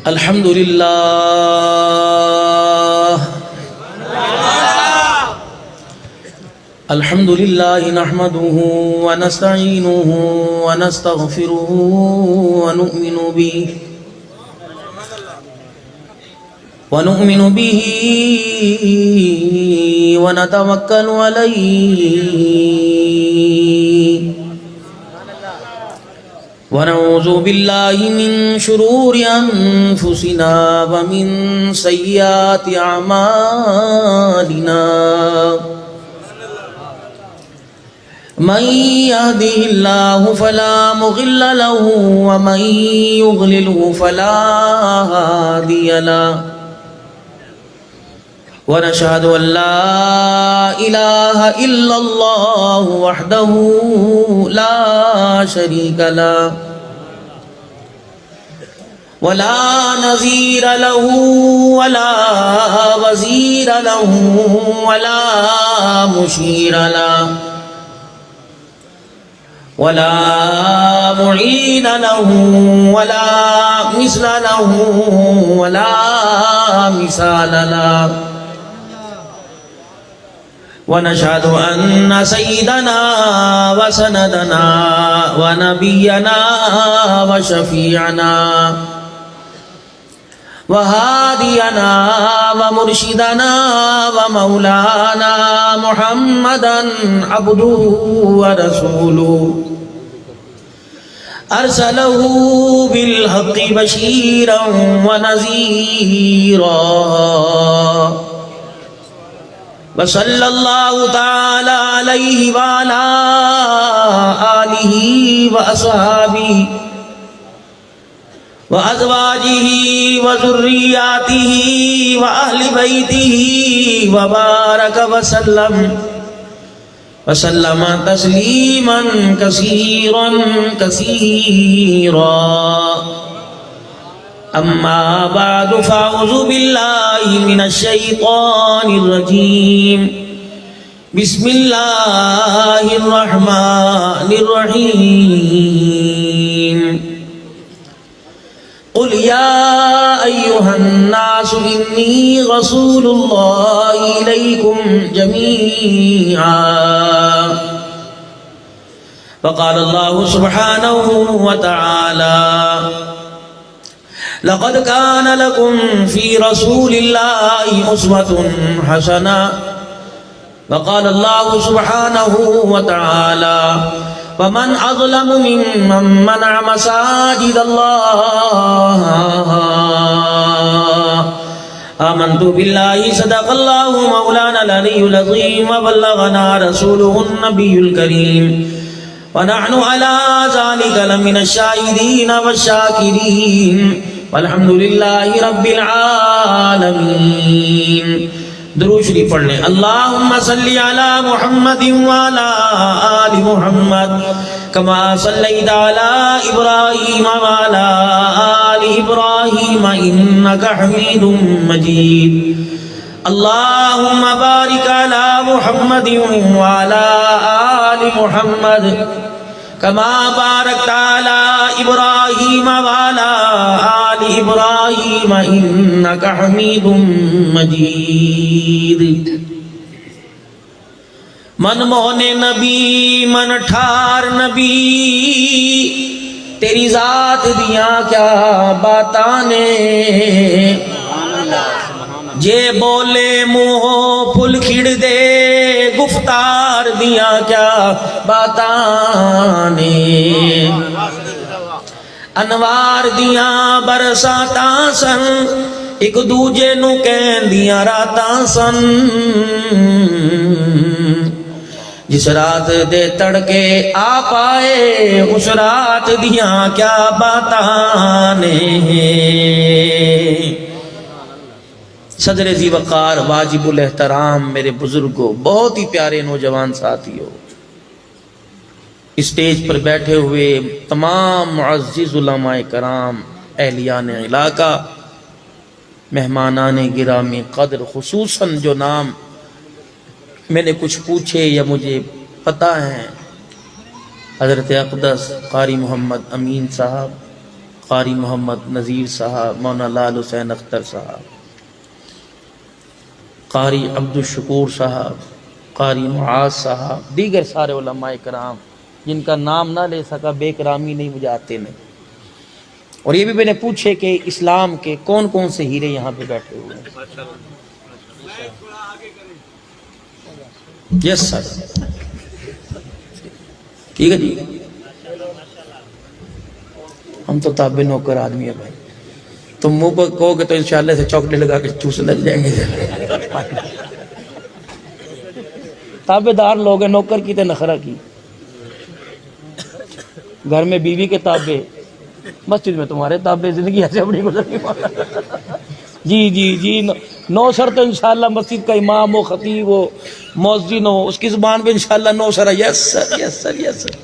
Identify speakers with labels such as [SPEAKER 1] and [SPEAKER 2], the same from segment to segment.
[SPEAKER 1] الحمد لله الحمد لله نحمده ونستعينه ونستغفره ونؤمن به ونتوكل عليه ونعوذ بالله من شرور أنفسنا ومن سيئات أعمالنا من يهده الله فلا مضل له ومن يضلل فلا هادي له ونشهد أن لا إله إلا الله وحده لا شريك له ولا نظير له ولا وزير له ولا مشير له ولا معين له ولا مثل له ولا مثال له ونشهد أن سيدنا وسندنا ونبينا وشفيعنا وهادينا ومرشدنا ومولانا محمدا عبده ورسوله أرسله بالحق بشيرا ونذيرا وصلى الله تعالى عليه وعلى آله وأصحابه وأزواجه وذرياته وأهل بيته وبارك وسلم تسليما كثيرا أما بعد فأعوذ بالله من الشيطان الرجيم بسم الله الرحمن الرحيم قل يا أيها الناس إني رسول الله إليكم جميعا وقال الله سبحانه وتعالى لقد كان لكم في رسول الله أسوة حسنة وقال الله سبحانه وتعالى ومن أظلم ممن منع مساجد الله آمنت بالله صدق الله مولانا العلي العظيم وبلغنا رسوله النبي الكريم ونحن على ذلك لمن الشاهدين والشاكرين والحمد لله رب العالمين درود شریف پڑھ لیں اللہم صلی علی محمد وعلی آل محمد کما صلیت علی ابراہیم وعلی آل ابراہیم انکا حمید مجید اللہم بارک علی محمد وعلی آل محمد کما بارکت علی ابراہیم وعلی آل ابراہیم انکا حمید مجید من مون نبی من ٹھار نبی تیری ذات دیاں کیا باتاں نے جے بولے منہ پھل کھڑ دے گفتار دیاں کیا باتاں نے انوار دیاں برساتاں سن ایک دوجے نو کہن دیاں راتاں سن جس رات دے تڑکے آ پائے اس رات دیاں کیا باتاں نے صدر ذی وقار واجب الاحترام میرے بزرگوں بہت ہی پیارے نوجوان ساتھیوں اسٹیج پر بیٹھے ہوئے تمام معزز علماء کرام اہلیان علاقہ مہمانان گرامی قدر خصوصاً جو نام میں نے کچھ پوچھے یا مجھے پتہ ہیں، حضرت اقدس قاری محمد امین صاحب، قاری محمد نذیر صاحب، مولانا لال حسین اختر صاحب، قاری عبد الشکور صاحب، قاری معاذ صاحب، دیگر سارے علماء کرام جن کا نام نہ لے سکا، بے کرامی نہیں، مجھے آتے نہیں۔ اور یہ بھی میں نے پوچھے کہ اسلام کے کون کون سے ہیرے یہاں پہ بیٹھے ہوئے ہیں؟ یس سر، ٹھیک ہے جی، ہم تو تابع نوکر آدمی ہے بھائی، تم منہ پر کہو کہ تو انشاءاللہ سے چاکلیٹ لگا کے چوسنے لگ جائیں گے۔ تابع دار لوگ ہیں، نوکر کی تے نخرہ کی، گھر میں بیوی کے تابع، مسجد میں تمہارے تابع، زندگی ایسے اپنی گزرنی۔ جی جی جی، نو سر تو انشاءاللہ مسجد کا امام ہو، خطیب ہو، مؤذن ہو، اس کی زبان پہ انشاءاللہ 9 سر ہے، یس سر یس سر یس سر۔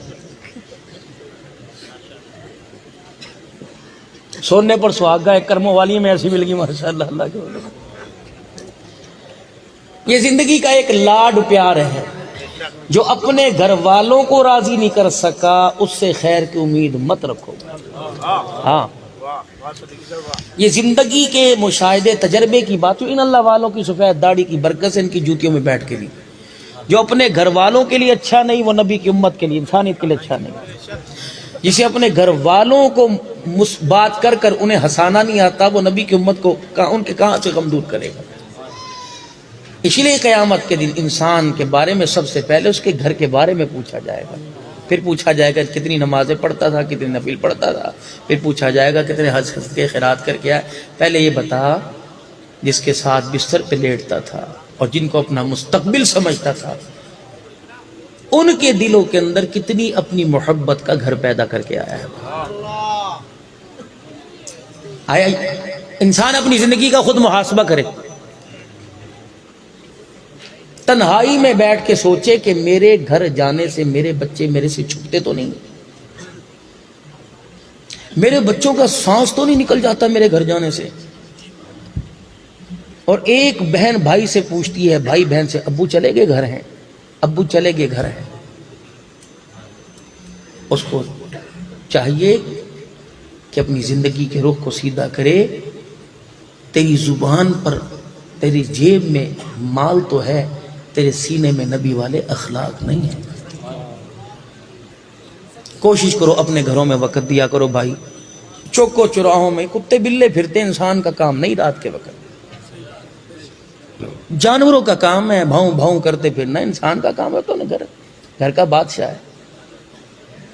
[SPEAKER 1] سونے پر سہاگا ایک کرموں والی میں ایسی مل گئی ماشاءاللہ، اللہ کے وجہ۔ یہ زندگی کا ایک لاڈ پیار ہے، جو اپنے گھر والوں کو راضی نہیں کر سکا اس سے خیر کی امید مت رکھو۔ ہاں، یہ زندگی کے مشاہدے تجربے کی بات، ان اللہ والوں کی سفید داڑھی کی برکت سے ان کی جوتیوں میں بیٹھ کے لی، جو اپنے گھر والوں کے لیے اچھا نہیں وہ نبی کی امت کے لیے، انسانیت کے لیے اچھا نہیں۔ جسے اپنے گھر والوں کو بات کر کر انہیں ہنسانا نہیں آتا، وہ نبی کی امت کو ان کے کہاں سے غم دور کرے گا؟ اسی لیے قیامت کے دن انسان کے بارے میں سب سے پہلے اس کے گھر کے بارے میں پوچھا جائے گا، پھر پوچھا جائے گا کتنی نمازیں پڑھتا تھا، کتنی نفل پڑھتا تھا، پھر پوچھا جائے گا کتنے حج کے خیرات کر کے آئے۔ پہلے یہ بتا، جس کے ساتھ بستر پہ لیٹتا تھا اور جن کو اپنا مستقبل سمجھتا تھا، ان کے دلوں کے اندر کتنی اپنی محبت کا گھر پیدا کر کے آیا ہے؟ آیا انسان اپنی زندگی کا خود محاسبہ کرے، تنہائی میں بیٹھ کے سوچے کہ میرے گھر جانے سے میرے بچے میرے سے چھپتے تو نہیں، میرے بچوں کا سانس تو نہیں نکل جاتا میرے گھر جانے سے۔ اور ایک بہن بھائی سے پوچھتی ہے، بھائی بہن سے، ابو چلے گئے گھر ہیں، ابو چلے گئے گھر ہیں۔ اس کو چاہیے کہ اپنی زندگی کے رخ کو سیدھا کرے۔ تیری زبان پر، تیری جیب میں مال تو ہے، تیرے سینے میں نبی والے اخلاق نہیں ہیں۔ کوشش کرو اپنے گھروں میں وقت دیا کرو بھائی، چوکو چوراہوں میں کتے بلے پھرتے، انسان کا کام نہیں رات کے وقت، جانوروں کا کام ہے بھاؤں بھاؤں کرتے پھرنا، انسان کا کام ہے تو گھر کا بادشاہ ہے۔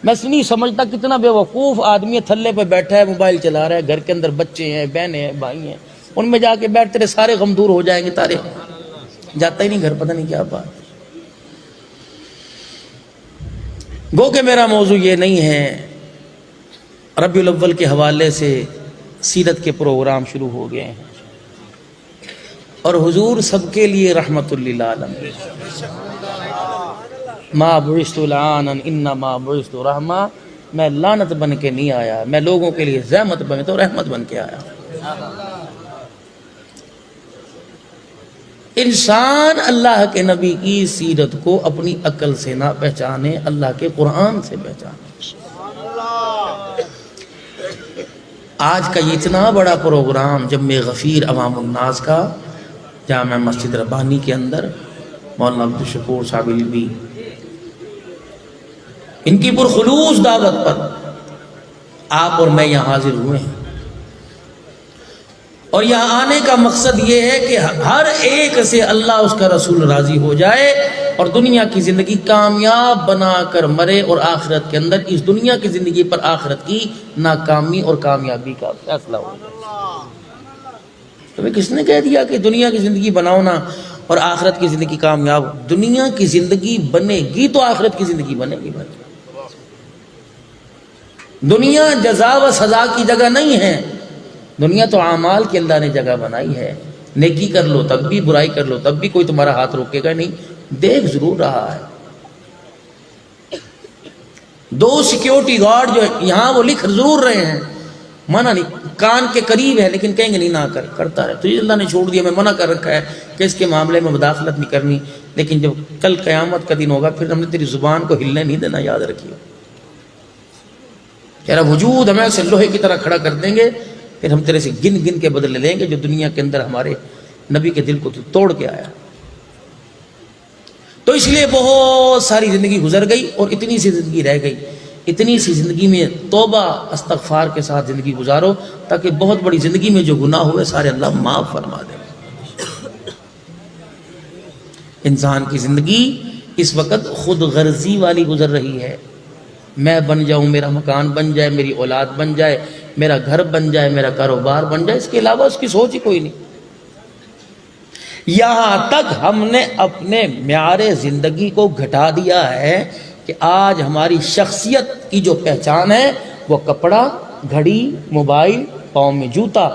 [SPEAKER 1] میں نہیں سمجھتا کتنا بے وقوف آدمی تھلے پہ بیٹھا ہے، موبائل چلا رہا ہے، گھر کے اندر بچے ہیں، بہنیں ہیں، بھائی ہیں، ان میں جا کے بیٹھ، تیرے سارے غم دور ہو جائیں گے، تارے جاتا ہی نہیں گھر، پتہ نہیں کیا بات۔ گو کہ میرا موضوع یہ نہیں ہے، ربیع الاول کے حوالے سے سیرت کے پروگرام شروع ہو گئے ہیں، اور حضور سب کے لیے رحمت للعالمین۔ ما بعثت لعانا انما بعثت رحمہ، میں لعنت بن کے نہیں آیا، میں لوگوں کے لیے زحمت بن تو رحمت بن کے آیا۔ انسان اللہ کے نبی کی سیرت کو اپنی عقل سے نہ پہچانے، اللہ کے قرآن سے پہچانے۔ آج کا یہ اتنا بڑا پروگرام جمع غفیر عوام الناس کا جامع مسجد ربانی کے اندر، مولانا عبد الشکور صاحب العلوی ان کی پرخلوص دعوت پر آپ اور میں یہاں حاضر ہوئے ہیں، اور یہاں آنے کا مقصد یہ ہے کہ ہر ایک سے اللہ اس کا رسول راضی ہو جائے اور دنیا کی زندگی کامیاب بنا کر مرے، اور آخرت کے اندر اس دنیا کی زندگی پر آخرت کی ناکامی اور کامیابی کا فیصلہ ہو۔ تمہیں کس نے کہہ دیا کہ دنیا کی زندگی بناؤ نا اور آخرت کی زندگی کامیاب؟ دنیا کی زندگی بنے گی تو آخرت کی زندگی بنے گی بھائی۔ دنیا جزا و سزا کی جگہ نہیں ہے، دنیا تو اعمال کی اللہ نے جگہ بنائی ہے۔ نیکی کر لو تب بھی، برائی کر لو تب بھی، کوئی تمہارا ہاتھ روکے گا نہیں، دیکھ ضرور رہا ہے۔ 2 سیکیورٹی گارڈ جو یہاں وہ لکھ ضرور رہے ہیں، منع نہیں، کان کے قریب ہے لیکن کہیں گے نہیں، نہ کرتا رہے۔ تو یہ اللہ نے چھوڑ دیا، میں منع کر رکھا ہے کہ اس کے معاملے میں مداخلت نہیں کرنی، لیکن جب کل قیامت کا دن ہوگا پھر ہم نے تیری زبان کو ہلنے نہیں دینا، یاد رکھیے۔ تیرا وجود ہمیں سے لوہے کی طرح کھڑا کر دیں گے، پھر ہم تیرے سے گن گن کے بدلے لیں گے جو دنیا کے اندر ہمارے نبی کے دل کو تو توڑ کے آیا۔ تو اس لیے بہت ساری زندگی گزر گئی اور اتنی سی زندگی رہ گئی۔ اتنی سی زندگی میں توبہ استغفار کے ساتھ زندگی گزارو تاکہ بہت بڑی زندگی میں جو گناہ ہوئے سارے اللہ معاف فرما دے۔ انسان کی زندگی اس وقت خود غرضی والی گزر رہی ہے، میں بن جاؤں، میرا مکان بن جائے، میری اولاد بن جائے، میرا گھر بن جائے، میرا کاروبار بن جائے، اس کے علاوہ اس کی سوچ ہی کوئی نہیں۔ یہاں تک ہم نے اپنے معیار زندگی کو گھٹا دیا ہے کہ آج ہماری شخصیت کی جو پہچان ہے وہ کپڑا، گھڑی، موبائل، پاؤں میں جوتا،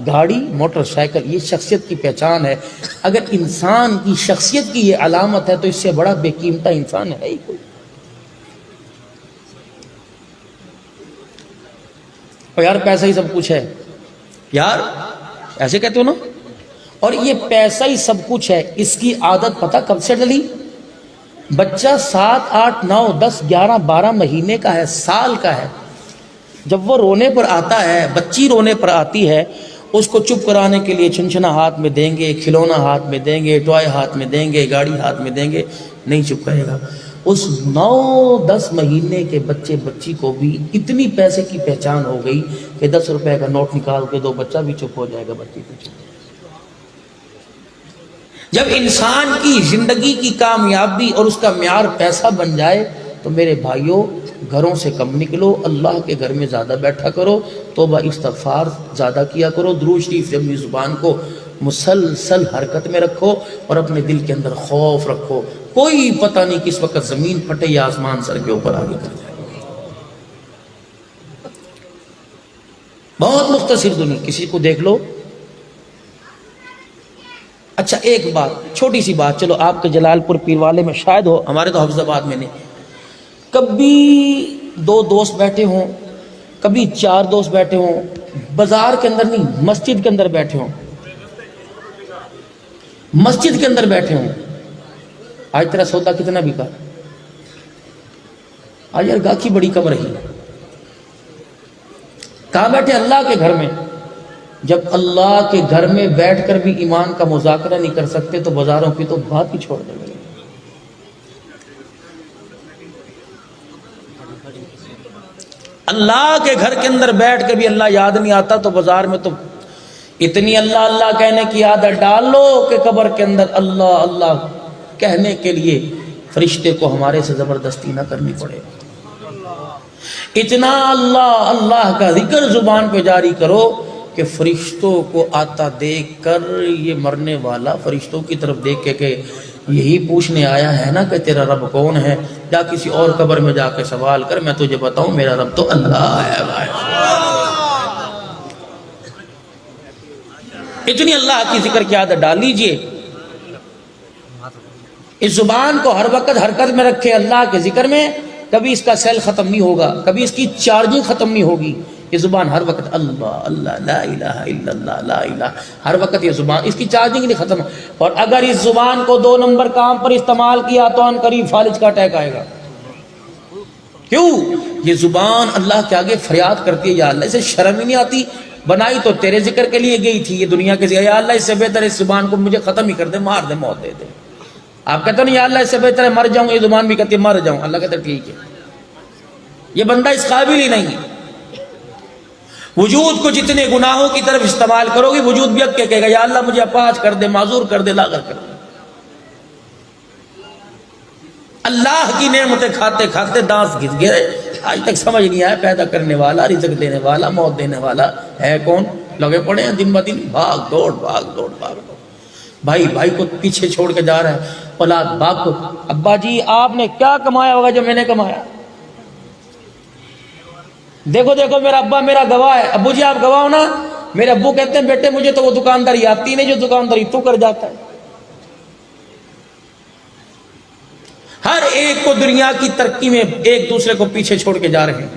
[SPEAKER 1] گاڑی، موٹر سائیکل، یہ شخصیت کی پہچان ہے۔ اگر انسان کی شخصیت کی یہ علامت ہے تو اس سے بڑا بے قیمتہ انسان ہے ہی کوئی۔ اور یار پیسہ ہی سب کچھ ہے، یار ایسے کہتے ہو نا، اور یہ پیسہ ہی سب کچھ ہے، اس کی عادت پتہ کب سے ڈلی؟ بچہ 7، 8، 9، 10، 11، 12 مہینے کا ہے، سال کا ہے، جب وہ رونے پر آتا ہے، بچی رونے پر آتی ہے، اس کو چپ کرانے کے لیے چھنچھنا ہاتھ میں دیں گے، کھلونا ہاتھ میں دیں گے، ٹوائے ہاتھ میں دیں گے، گاڑی ہاتھ میں دیں گے، نہیں چپ کرے گا۔ اس 9-10 مہینے کے بچے بچی کو بھی اتنی پیسے کی پہچان ہو گئی کہ 10 روپے کا نوٹ نکال کے دو، بچہ بھی چپ ہو جائے گا، بچی بھی چپ ہو جائے گا۔ جب انسان کی زندگی کی کامیابی اور اس کا معیار پیسہ بن جائے تو میرے بھائیوں گھروں سے کم نکلو، اللہ کے گھر میں زیادہ بیٹھا کرو، توبہ استغفار زیادہ کیا کرو، درود شریف سے اپنی زبان کو مسلسل حرکت میں رکھو اور اپنے دل کے اندر خوف رکھو، کوئی پتہ نہیں کس وقت زمین پھٹے یا آسمان سر کے اوپر آگے کر جائے۔ بہت مختصر دنیا، کسی کو دیکھ لو۔ اچھا ایک بات، چھوٹی سی بات، چلو آپ کے جلال پور پیر والے میں شاید ہو، ہمارے تو حفظ آباد میں نہیں، کبھی 2 دوست بیٹھے ہوں، کبھی 4 دوست بیٹھے ہوں، بازار کے اندر نہیں، مسجد کے اندر بیٹھے ہوں، مسجد کے اندر بیٹھے ہوں، آج تیرا سودا کتنا بکا؟ آج یار گاہکی بڑی کم رہی۔ کہاں بیٹھے؟ اللہ کے گھر میں۔ جب اللہ کے گھر میں بیٹھ کر بھی ایمان کا مذاکرہ نہیں کر سکتے تو بازاروں کی تو بات ہی چھوڑ دیں گے۔ اللہ کے گھر کے اندر بیٹھ کے بھی اللہ یاد نہیں آتا تو بازار میں تو اتنی اللہ اللہ کہنے کی عادت ڈال لو کہ قبر کے اندر اللہ اللہ کہنے کے لیے فرشتے کو ہمارے سے زبردستی نہ کرنی پڑے۔ اتنا اللہ اللہ کا ذکر زبان پہ جاری کرو کہ فرشتوں کو آتا دیکھ کر یہ مرنے والا فرشتوں کی طرف دیکھ کے کہ یہی پوچھنے آیا ہے نا کہ تیرا رب کون ہے، یا کسی اور قبر میں جا کے سوال کر، میں تجھے بتاؤں میرا رب تو اللہ ہے بھائی۔ اتنی اللہ کی ذکر کی عادت ڈال لیجئے، اس زبان کو ہر وقت حرکت میں رکھے اللہ کے ذکر میں، کبھی اس کا سیل ختم نہیں ہوگا، کبھی اس کی چارجنگ ختم نہیں ہوگی۔ یہ زبان ہر وقت اللہ اللہ لا الہ الا اللہ لا الہ، ہر وقت یہ زبان اس کی چارجنگ نہیں ختم۔ اور اگر اس زبان کو 2 نمبر کام پر استعمال کیا تو ان قریب فالج کا اٹیک آئے گا۔ کیوں؟ یہ زبان اللہ کے آگے فریاد کرتی ہے، یا اللہ اسے شرم ہی نہیں آتی، بنائی تو تیرے ذکر کے لیے گئی تھی، یہ دنیا کے ذکر، یا اللہ اس سے بہتر اس زبان کو مجھے ختم ہی کر دے، مار دے، موت دے دے۔ آپ کہتے ہیں نا یا اللہ اس سے بہتر ہے مر جاؤں، یہ زبان بھی کہتی ہے مر جاؤں، اللہ کہتا ہے ٹھیک ہے، یہ بندہ اس قابل ہی نہیں ہے۔ وجود کو جتنے گناہوں کی طرف استعمال کرو گے وجود بھی اب کہے گا یا اللہ مجھے اپاہج کر دے، معذور کر دے، لاغر کر دے۔ اللہ کی نعمتیں کھاتے کھاتے دانت گھس گئے، آج تک سمجھ نہیں آیا پیدا کرنے والا، رزق دینے والا، موت دینے والا ہے کون؟ لگے پڑے ہیں دن بدن بھاگ دوڑ بھاگ دوڑ بھاگ دوڑ۔ بھائی بھائی کو پیچھے چھوڑ کے جا رہا ہے، اولاد باپ کو، ابا جی آپ نے کیا کمایا ہوگا جو میں نے کمایا؟ دیکھو دیکھو میرا ابا میرا گواہ ہے، ابو جی آپ گواہ ہو نا؟ میرے ابو کہتے ہیں بیٹے مجھے تو وہ دکانداری آتی نہیں جو دکانداری تو کر جاتا ہے۔ ہر ایک کو دنیا کی ترقی میں ایک دوسرے کو پیچھے چھوڑ کے جا رہے ہیں،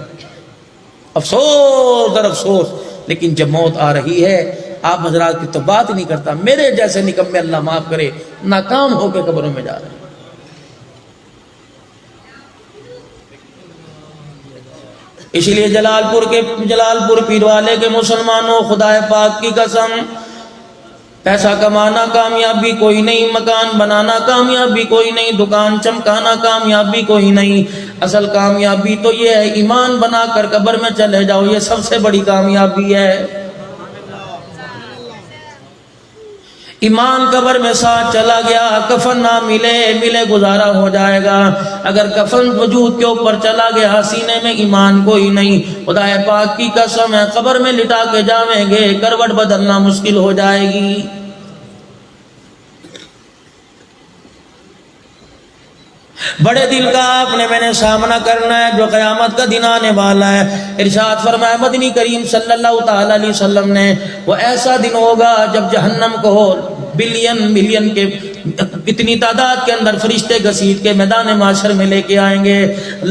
[SPEAKER 1] افسوس در افسوس۔ لیکن جب موت آ رہی ہے آپ حضرات کی تو بات ہی نہیں کرتا، میرے جیسے نکمے اللہ معاف کرے ناکام ہو کے قبروں میں جا رہے ہیں۔ اس لیے جلال پور پیر والے کے مسلمانوں، خدا پاک کی قسم، پیسہ کمانا کامیابی کوئی نہیں، مکان بنانا کامیابی کوئی نہیں، دکان چمکانا کامیابی کوئی نہیں، اصل کامیابی تو یہ ہے ایمان بنا کر قبر میں چلے جاؤ، یہ سب سے بڑی کامیابی ہے۔ ایمان قبر میں ساتھ چلا گیا، کفن نہ ملے گزارا ہو جائے گا، اگر کفن وجود کے اوپر چلا گیا، سینے میں ایمان کوئی نہیں، خدا پاک کی قسم ہے قبر میں لٹا کے جاویں گے، کروٹ بدلنا مشکل ہو جائے گی۔ بڑے دل کا آپ نے میں نے سامنا کرنا ہے جو قیامت کا دن آنے والا ہے۔ ارشاد فرمایا مدنی کریم صلی اللہ تعالی علیہ وسلم نے، وہ ایسا دن ہوگا جب جہنم کو بلین کے اتنی تعداد کے اندر فرشتے گھسیٹ کے میدان معاشر میں لے کے آئیں گے،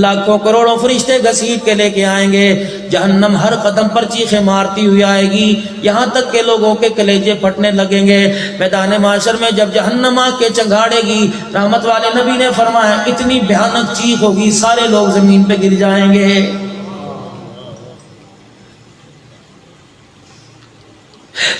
[SPEAKER 1] لاکھوں کروڑوں فرشتے گھسیٹ کے لے کے آئیں گے، جہنم ہر قدم پر چیخیں مارتی ہوئی آئے گی، یہاں تک کہ لوگوں کے کلیجے پھٹنے لگیں گے۔ میدان معاشر میں جب جہنم آ کے چنگاڑے گی، رحمت والے نبی نے فرمایا اتنی بھیانک چیخ ہوگی، سارے لوگ زمین پہ گر جائیں گے۔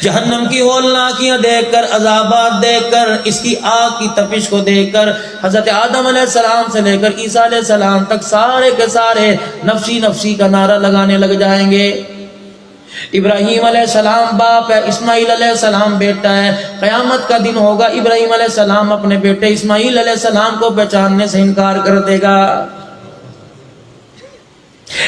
[SPEAKER 1] جہنم کی ہولناکیاں دیکھ کر، عذابات دیکھ کر، اس کی آگ کی تپش کو دیکھ کر، حضرت آدم علیہ السلام سے لے کر عیسیٰ علیہ السلام تک سارے کے سارے نفسی نفسی کا نعرہ لگانے لگ جائیں گے۔ ابراہیم علیہ السلام باپ ہے، اسماعیل علیہ السلام بیٹا ہے، قیامت کا دن ہوگا، ابراہیم علیہ السلام اپنے بیٹے اسماعیل علیہ السلام کو پہچاننے سے انکار کر دے گا۔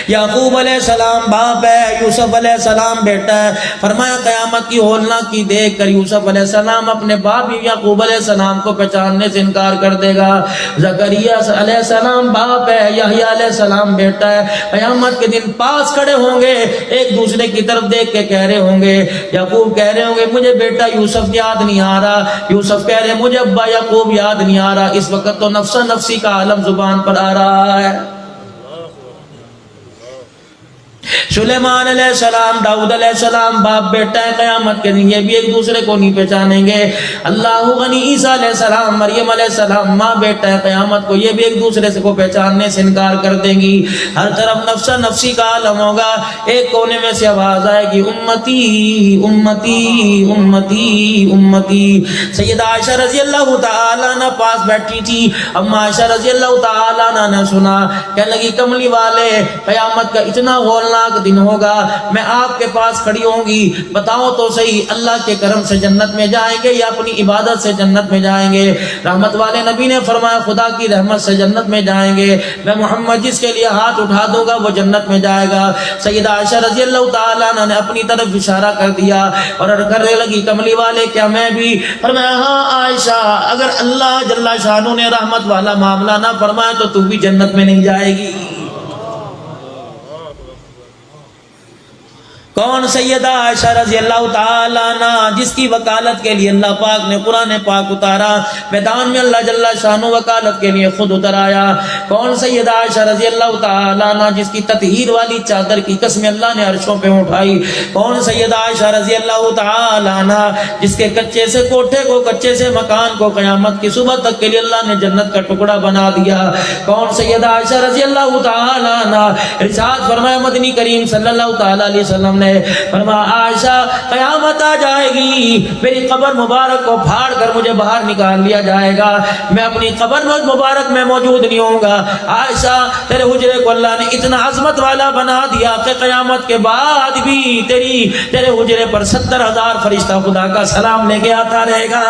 [SPEAKER 1] یعقوب علیہ السلام باپ ہے، یوسف علیہ السلام بیٹا ہے، فرمایا قیامت کی ہولناکی دیکھ کر یوسف علیہ السلام اپنے باپ یعقوب علیہ السلام کو پہچاننے سے انکار کر دے گا۔ زکریا علیہ السلام باپ ہے، یحییٰ علیہ السلام بیٹا ہے، قیامت کے دن پاس کھڑے ہوں گے، ایک دوسرے کی طرف دیکھ کے کہہ رہے ہوں گے، یعقوب کہہ رہے ہوں گے مجھے بیٹا یوسف یاد نہیں آ رہا، یوسف کہہ رہے مجھے ابا یعقوب یاد نہیں آ رہا۔ اس وقت تو نفسا نفسی کا عالم زبان پر آ رہا ہے۔ سلیمان علیہ السلام، داؤد علیہ السلام باپ بیٹا ہے، قیامت کے دن یہ بھی ایک دوسرے کو نہیں پہچانیں گے۔ اللہ غنی، عیسیٰ علیہ السلام، مریم علیہ السلام ماں بیٹا ہے، قیامت کو یہ بھی ایک دوسرے سے کو پہچاننے سے انکار کر دیں گی۔ ہر طرف نفسا نفسی کا عالم ہوگا، ایک کونے میں سے آواز آئے گی امتی امتی امتی امتی۔ سیدہ عائشہ رضی اللہ تعالیٰ عنہ پاس بیٹھی تھی، اما عائشہ رضی اللہ تعالیٰ عنہ نے سنا، کہنے لگی کملی والے قیامت کا اتنا ہولناک دن ہوگا، میں آپ کے پاس کھڑی ہوں گی، بتاؤ تو صحیح اللہ کے کرم سے جنت میں جائیں گے یا اپنی عبادت سے جنت میں جائیں گے؟ رحمت والے نبی نے فرمایا خدا کی رحمت سے جنت میں جائیں گے، میں محمد جس کے لیے ہاتھ اٹھا دوں گا وہ جنت میں جائے گا۔ سیدہ عائشہ رضی اللہ تعالیٰ عنہ نے اپنی طرف اشارہ کر دیا اور کرنے لگی کملی والے کیا میں بھی؟ فرمایا ہاں عائشہ، اگر اللہ جل شانہ نے رحمت والا معاملہ نہ فرمایا تو تو بھی جنت میں نہیں جائے گی۔ کون؟ سیدہ عائشہ رضی اللہ تعالیٰ عنہ، جس کی وکالت کے لیے اللہ پاک نے قرآن پاک اتارا، میدان میں اللہ جل شانہ وکالت کے لیے خود اتر آیا۔ کون؟ سیدہ عائشہ رضی اللہ تعالیٰ عنہ، جس کی تطہیر والی چادر کی قسم اللہ نے عرشوں پہ اٹھائی۔ کون؟ سیدہ عائشہ رضی اللہ تعالیٰ عنہ، جس کے کچے سے کوٹھے کو، کچے سے مکان کو قیامت کی صبح تک کے لیے اللہ نے جنت کا ٹکڑا بنا دیا۔ کون؟ سیدہ عائشہ رضی اللہ تعالیٰ عنہ، ارشاد فرمایا مدنی کریم صلی اللہ تعالیٰ علیہ وسلم نے فرمایا عائشہ قیامت آ جائے گی، میری قبر مبارک کو پھاڑ کر مجھے باہر نکال لیا جائے گا، میں اپنی قبر مبارک میں موجود نہیں ہوں گا۔ عائشہ تیرے حجرے کو اللہ نے اتنا عظمت والا بنا دیا کہ قیامت کے بعد بھی تیرے حجرے پر 70,000 فرشتہ خدا کا سلام لے کے آتا رہے گا۔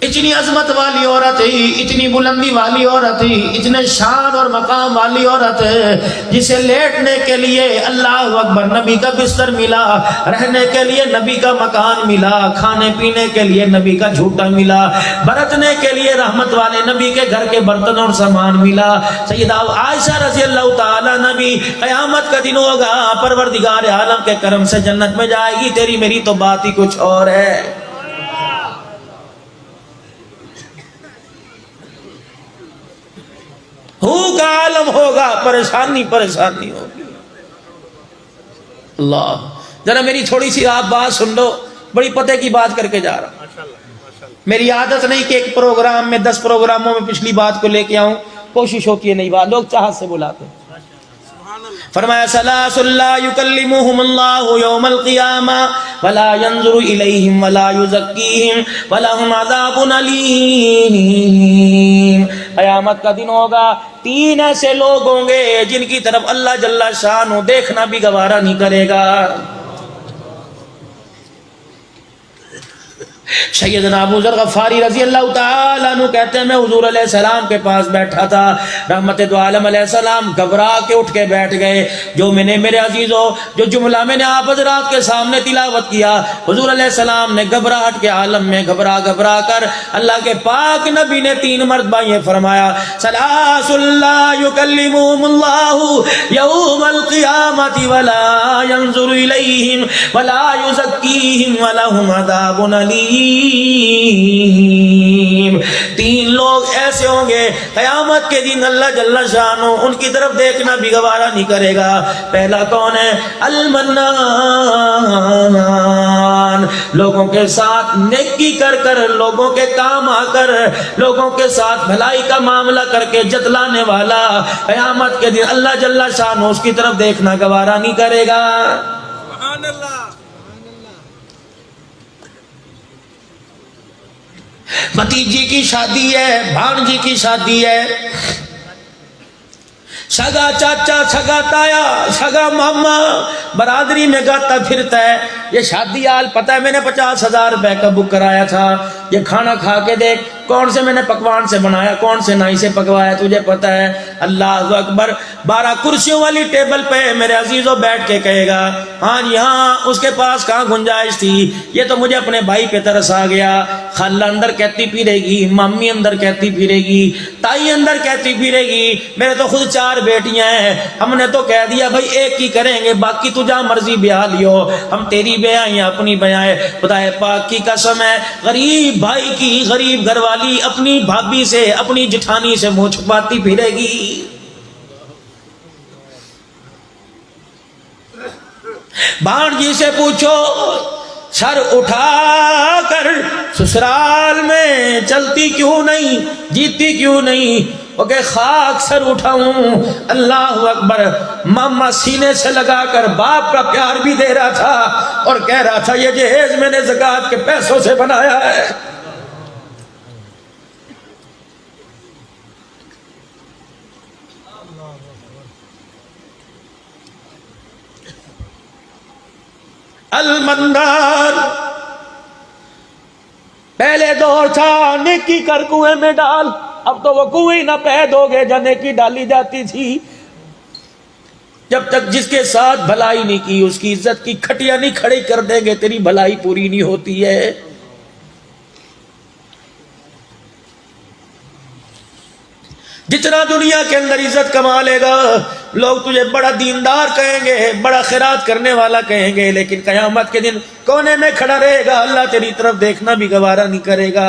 [SPEAKER 1] اتنی عظمت والی عورت ہے، اتنی بلندی والی عورت ہے، اتنے شان اور مقام والی عورت ہے، جسے لیٹنے کے لیے اللہ اکبر نبی کا بستر ملا، رہنے کے لیے نبی کا مکان ملا، کھانے پینے کے لیے نبی کا جھوٹا ملا، برتنے کے لیے رحمت والے نبی کے گھر کے برتن اور سامان ملا۔ سیدہ عائشہ رضی اللہ تعالیٰ نبی قیامت کا دن ہوگا، پروردگار عالم کے کرم سے جنت میں جائے گی، تیری میری تو بات ہی کچھ اور ہے۔ کا عالم ہوگا، پریشانی ہوگی۔ اللہ ذرا میری تھوڑی سی آپ بات سن لو، بڑی پتے کی بات کر کے جا رہا ہوں۔ میری عادت نہیں کہ ایک پروگرام میں 10 پروگراموں میں پچھلی بات کو لے کے آؤں، کوشش ہوتی ہے نئی بات، لوگ چاہت سے بلاتے ہیں۔ فرمایا ثلاث لا یکلمہم اللہ یوم القیامہ ولا ینظر الیہم ولا یزکیہم ولہم عذاب علیم۔ قیامت کا دن ہوگا، 3 ایسے لوگ ہوں گے جن کی طرف اللہ جل شانہ دیکھنا بھی گوارا نہیں کرے گا۔ سیدنا ابو ذر غفاری رضی اللہ تعالیٰ عنہ کہتے ہیں میں حضور علیہ السلام کے پاس بیٹھا تھا، رحمت دو عالم علیہ السلام گھبرا کے اٹھ کے بیٹھ گئے۔ جو میں نے میرے عزیزوں جو جملہ میں نے آپ حضرات کے سامنے تلاوت کیا، حضور علیہ السلام نے گھبراہٹ کے عالم میں گھبرا کر اللہ کے پاک نبی نے 3 مرتبہ یہ فرمایا ثلاث لا یکلمہم اللہ یوم القیامۃ ولا ینظر الیہم ولا یزکیہم ولہم عذاب علیم۔ 3 لوگ ایسے ہوں گے قیامت کے دن اللہ جل شانہ ان کی طرف دیکھنا بھی گوارا نہیں کرے گا۔ پہلا کون ہے؟ المنان، لوگوں کے ساتھ نیکی کر لوگوں کے کام آ کر لوگوں کے ساتھ بھلائی کا معاملہ کر کے جتلانے والا، قیامت کے دن اللہ جل شانہ اس کی طرف دیکھنا گوارا نہیں کرے گا۔ سبحان اللہ۔ بھتیجی کی شادی ہے، بھانجی کی شادی ہے، سگا چاچا، سگا تایا، سگا ماما برادری میں گاتا پھرتا ہے، یہ شادی حال پتہ ہے میں نے 50,000 روپے کا بک کرایا تھا، یہ کھانا کھا کے دیکھ کون سے میں نے پکوان سے بنایا، کون سے نائی سے پکوایا، تجھے پتہ ہے۔ اللہ اکبر، 12 کرسیوں والی ٹیبل پہ میرے عزیزوں بیٹھ کے کہے گا ہاں جی ہاں، اس کے پاس کہاں گنجائش تھی، یہ تو مجھے اپنے بھائی پہ ترس آ گیا۔ خالہ اندر کہتی پھرے گی، مامی اندر کہتی پھرے گی، تائی اندر کہتی پھرے گی میرے تو خود 4 بیٹیاں ہیں، ہم نے تو کہہ دیا بھائی ایک ہی کریں گے، باقی تو جہاں مرضی بیاہ لیو، ہم تیری بیاہ یا اپنی بیاہ ہے۔ خدا پاک کی قسم ہے، غریب بھائی کی غریب گھر والی اپنی بھابھی سے اپنی جٹھانی سے منہ چھپاتی پھرے گی۔ بھانجی سے پوچھو سر اٹھا کر سسرال میں چلتی کیوں نہیں، جیتی کیوں نہیں، وہ کہ خاک سر اٹھاؤں۔ اللہ اکبر، ماما سینے سے لگا کر باپ کا پیار بھی دے رہا تھا اور کہہ رہا تھا یہ جہیز میں نے زکوٰۃ کے پیسوں سے بنایا ہے۔ المنان، پہلے دور تھا نیکی کر کنویں میں ڈال، اب تو وہ کنویں نہ پید ہو گئے جہاں نیکی ڈالی جاتی تھی۔ جب تک جس کے ساتھ بھلائی نہیں کی اس کی عزت کی کھٹیا نہیں کھڑی کر دیں گے تیری بھلائی پوری نہیں ہوتی ہے۔ جتنا دنیا کے اندر عزت کما لے گا لوگ تجھے بڑا دیندار کہیں گے، بڑا خیرات کرنے والا کہیں گے، لیکن قیامت کے دن کونے میں کھڑا رہے گا، اللہ تیری طرف دیکھنا بھی گوارا نہیں کرے گا۔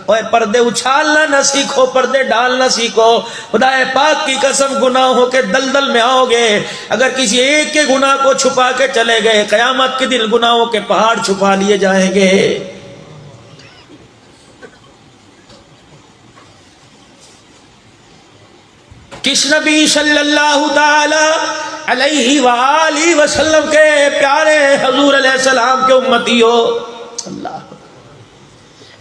[SPEAKER 1] اوے پردے اچھالنا نہ سیکھو، پردے ڈالنا سیکھو۔ خدا پاک کی قسم، گناہوں کے دلدل میں آؤ گے، اگر کسی ایک کے گناہ کو چھپا کے چلے گئے قیامت کے دن گناہوں کے پہاڑ چھپا لیے جائیں گے۔ کس نبی صلی اللہ تعالی علیہ وآلہ وسلم کے پیارے حضور علیہ السلام کے امتی ہو۔ اللہ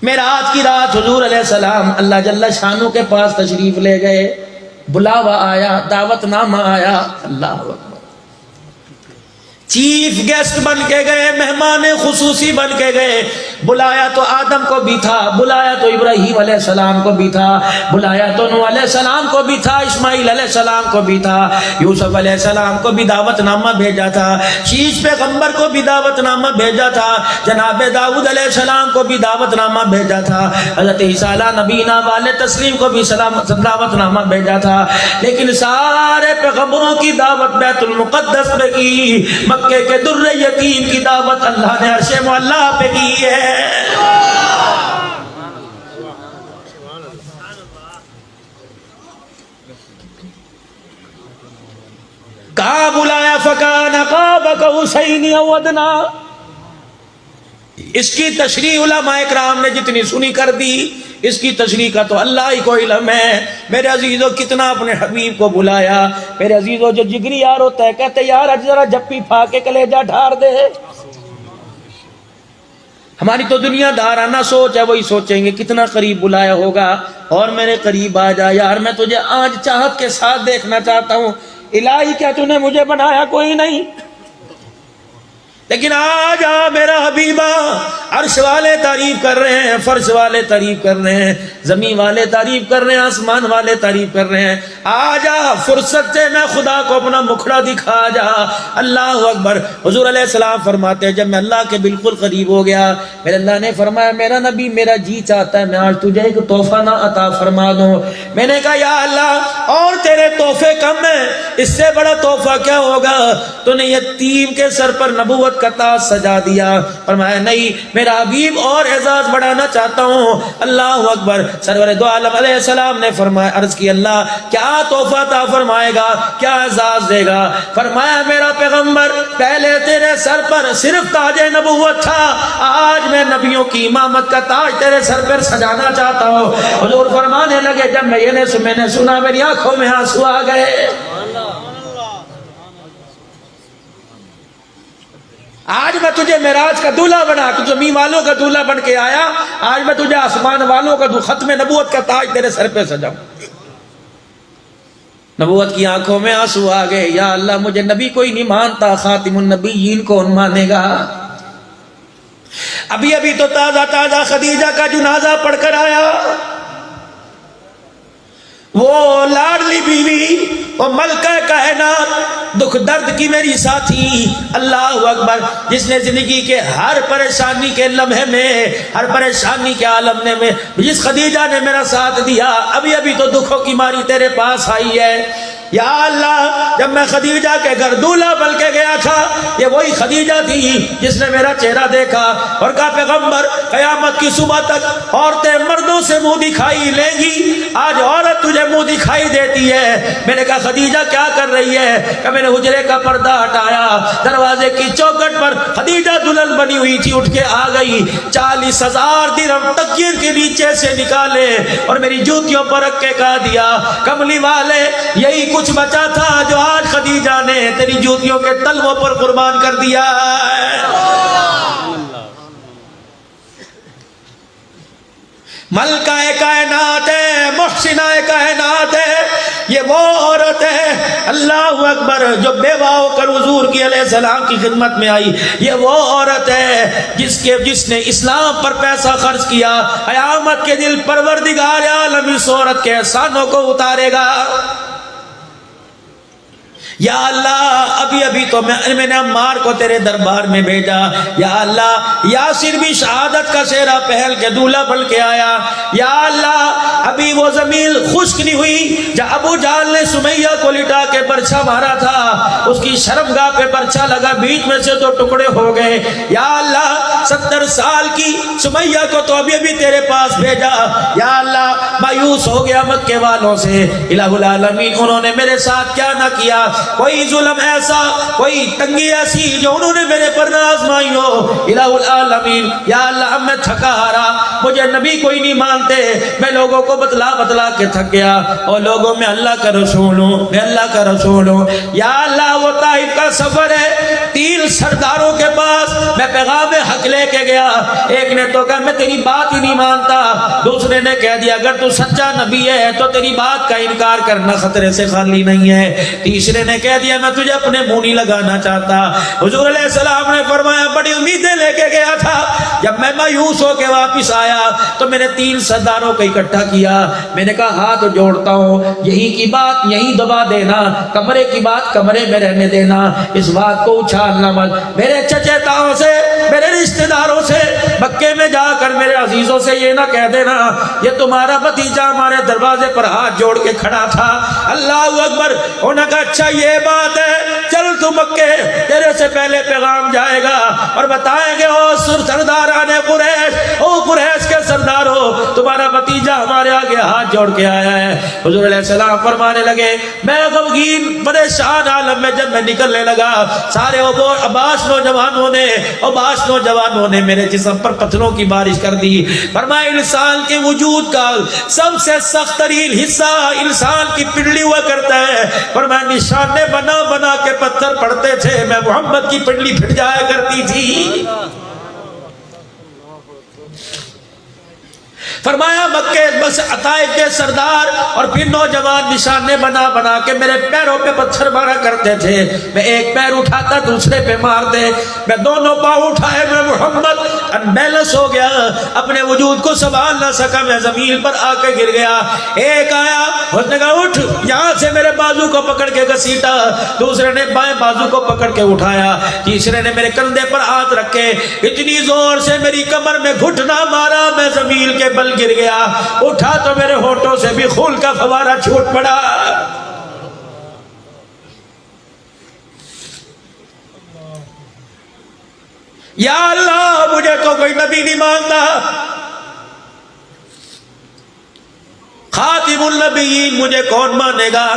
[SPEAKER 1] معراج کی رات حضور علیہ السلام اللہ جل شانہ کے پاس تشریف لے گئے، بلاوا آیا، دعوت نامہ آیا، اللہ اکبر، چیف گیسٹ بن کے گئے، مہمان خصوصی بن کے گئے۔ بلایا تو آدم کو بھی تھا، بلایا تو ابراہیم علیہ السلام کو بھی تھا، بلایا تو نوح علیہ السلام کو بھی تھا، اسماعیل علیہ السلام کو بھی تھا، یوسف علیہ السلام کو بھی دعوت نامہ بھیجا تھا، شیش پیغمبر کو بھی دعوت نامہ بھیجا تھا، جناب داؤد علیہ السلام کو بھی دعوت نامہ بھیجا تھا، حضرت عیسیٰ علیہ نبینا والے تسلیم کو بھی دعوت نامہ بھیجا تھا، لیکن سارے پیغمبروں کی دعوت بیت المقدس پہ کی، مکے کے در یتیم کی دعوت اللہ نے عرش معلیٰ پہ کی ہے۔ کہاں بلایا؟ فکان قاب قوسین او ادنیٰ، اس کی تشریح علماء کرام نے جتنی سنی کر دی، اس کی تشریح کا تو اللہ ہی کو علم ہے۔ میرے عزیزو کتنا اپنے حبیب کو بلایا۔ میرے عزیزو جو جگری یار ہوتا ہے کہتے یار اج ذرا جپی پھا کے کلیجہ ڈھار دے۔ ہماری تو دنیا دارانہ سوچ ہے، وہی سوچیں گے کتنا قریب بلایا ہوگا اور میرے قریب آ جا یار، میں تجھے آج چاہت کے ساتھ دیکھنا چاہتا ہوں۔ الہی کیا تو نے مجھے بنایا کوئی نہیں، لیکن آج آ میرا حبیبہ، عرش والے تعریف کر رہے ہیں، فرش والے تعریف کر رہے ہیں، زمین والے تعریف کر رہے ہیں، آسمان والے تعریف کر رہے ہیں۔ آ جا فرصت سے میں خدا کو اپنا مکھڑا دکھا جا۔ اللہ اکبر۔ حضور علیہ السلام فرماتے ہیں جب میں اللہ کے بالکل قریب ہو گیا، میرے اللہ نے فرمایا میرا نبی میرا جی چاہتا ہے میں آج تجھے ایک تحفہ نہ عطا فرما دوں۔ میں نے کہا یا اللہ اور تیرے تحفے کم ہیں، اس سے بڑا تحفہ کیا ہوگا؟ تو نے یتیم کے سر پر نبوت کا تاج سجا دیا۔ فرمایا نہیں میرا حبیب اور اعزاز بڑھانا چاہتا ہوں۔ اللہ اکبر۔ سرور دو عالم علیہ السلام نے فرمایا عرض کی اللہ کیا تحفہ عطا فرمائے گا، کیا اعزاز دے گا؟ فرمایا میرا پیغمبر پہلے تیرے سر پر صرف تاج نبوت تھا، آج میں نبیوں کی امامت کا تاج تیرے سر پر سجانا چاہتا ہوں۔ حضور فرمانے لگے جب میں نے سنا میری آنکھوں میں آنسو آ گئے۔ آج میں تجھے معراج کا دولہا بنا کے زمین والوں کا دولہا بن کے آیا، آج میں تجھے آسمان والوں کا ختم نبوت کا تاج تیرے سر پہ سجاؤں۔ نبوت کی آنکھوں میں آنسو آ گئے۔ یا اللہ مجھے نبی کوئی نہیں مانتا، خاتم النبیین کون مانے گا؟ ابھی ابھی تو تازہ خدیجہ کا جنازہ پڑھ کر آیا، وہ لاڈلی بیوی، وہ ملکہ کائنات، دکھ درد کی میری ساتھی، اللہ اکبر، جس نے زندگی کے ہر پریشانی کے لمحے میں، ہر پریشانی کے عالم میں جس خدیجہ نے میرا ساتھ دیا، ابھی ابھی تو دکھوں کی ماری تیرے پاس آئی ہے۔ یا اللہ جب میں خدیجہ کے گھر دولہا بن کے گیا تھا، یہ وہی خدیجہ تھی جس نے میرا چہرہ دیکھا اور کہا پیغمبر قیامت کی صبح تک عورتیں مردوں سے منہ دکھائی لیں گی، آج عورت تجھے منہ دکھائی دیتی ہے۔ میں نے کہا خدیجہ کیا کر رہی ہے؟ کہ میں نے حجرے کا پردہ ہٹایا، دروازے کی چوکھٹ پر خدیجہ دلہن بنی ہوئی تھی، اٹھ کے آ گئی، 40,000 درہم تکیے کے نیچے سے نکالے اور میری جوتیوں پر رکھ کے کہا دیا کملی والے یہی کچھ بچا تھا جو آج خدیجہ نے تیری جوتیوں کے تلووں پر قربان کر دیا ہے۔ ملکہ کائنات ہے، محسنہ کائنات ہے، یہ وہ عورت ہے اللہ اکبر جو بیوہ ہو کر حضور کی علیہ السلام کی خدمت میں آئی۔ یہ وہ عورت ہے جس نے اسلام پر پیسہ خرچ کیا۔ قیامت کے دن پروردگار عالم اس عورت کے احسانوں کو اتارے گا۔ یا اللہ ابھی ابھی تو میں نے عمار کو تیرے دربار میں بھیجا، یا اللہ یاسر بھی شہادت کا سہرا پہل کے دولہا بن کے آیا۔ یا اللہ ابھی وہ زمین خشک نہیں ہوئی جہاں ابو جہل نے سمیہ کو لٹا کے پرچھا مارا تھا، اس کی شرمگاہ پہ پرچھا لگا، بیچ میں سے 2 ٹکڑے ہو گئے۔ یا اللہ 70 سال کی سمیہ کو تو ابھی ابھی تیرے پاس بھیجا۔ یا اللہ مایوس ہو گیا مکے والوں سے، الہ العالمین انہوں نے میرے ساتھ کیا نہ کیا، کوئی ظلم ایسا، کوئی تنگی ایسی جو انہوں نے میرے پر نہ آزمائی ہو، الہ العالمین۔ یا اللہ اب میں تھکا ہارا، مجھے نبی کوئی نہیں مانتے، میں لوگوں کو بتلا کے تھک گیا، اور لوگوں میں اللہ کا رسول ہوں، میں اللہ کا رسول ہوں۔ یا اللہ وہ طائف کا سفر ہے، 3 سرداروں کے پاس میں پیغام حق لے کے گیا، ایک نے تو کہا میں تیری بات ہی نہیں مانتا، دوسرے نے کہہ دیا اگر تو سچا نبی ہے تو تیری بات کا انکار کرنا خطرے سے خالی نہیں ہے، تیسرے نے کہہ دیا میں تجھے اپنے منہ نہیں لگانا چاہتا۔ حضور علیہ السلام نے فرمایا بڑی امیدیں لے کے گیا تھا، جب میں مایوس ہو کے واپس آیا تو میں نے 3 سرداروں کو اکٹھا کیا، میں نے کہا ہاتھ جوڑتا ہوں، یہی کی بات یہی دبا دینا، کمرے کی بات کمرے میں رہنے دینا، اس بات کو اچھالنا مت، میرے چچے تاؤں سے میرے رشتہ داروں سے مکے میں جا کر میرے عزیزوں سے یہ نہ کہہ دینا یہ تمہارا بھتیجا ہمارے دروازے پر ہاتھ جوڑ کے کھڑا تھا۔ اللہ اکبر۔ انہوں نے کہا اچھا یہ بات ہے، چل تو مکے، تیرے سے پہلے پیغام جائے گا اور بتائیں گے او سرداران قریش، او قریش کے سرداروں تمہارا بھتیجا ہمارے آگے ہاتھ جوڑ کے آیا ہے. حضور علیہ السلام فرمانے لگے میں غمگین پریشان عالم میں جب میں نکلنے لگا سارے عباس نوجوانوں نے میرے جسم پر پتھروں کی بارش کر دی. فرمایا انسان کے وجود کا سب سے سخت ترین حصہ انسان کی پنڈلی ہوا کرتا ہے. فرمایا نشانے بنا بنا کے پتھر پڑتے تھے میں محمد کی پنڈلی پھٹ جایا کرتی تھی. فرمایا مکے بس عطائف کے سردار اور پھر نوجوان نشانے بنا بنا کے میرے پیروں پہ پتھر مارا کرتے تھے. میں ایک پیر اٹھاتا دوسرے پہ مار دے, میں دونوں پاؤں اٹھائے میں محمد انبیلنس ہو گیا, اپنے وجود کو سنبھال نہ سکا, میں زمین پر آ کے گر گیا. ایک آیا اس نے کہا اٹھ, یہاں سے میرے بازو کو پکڑ کے گھسیٹا, دوسرے نے بائیں بازو کو پکڑ کے اٹھایا, تیسرے نے میرے کندھے پر ہاتھ رکھے اتنی زور سے میری کمر میں گھٹنا مارا, میں زمین کے بل گر گیا. اٹھا تو میرے ہونٹوں سے بھی خون کا فوارہ چھوٹ پڑا. یا اللہ مجھے تو کوئی نبی نہیں مانتا, خاتم النبیین مجھے کون مانے گا.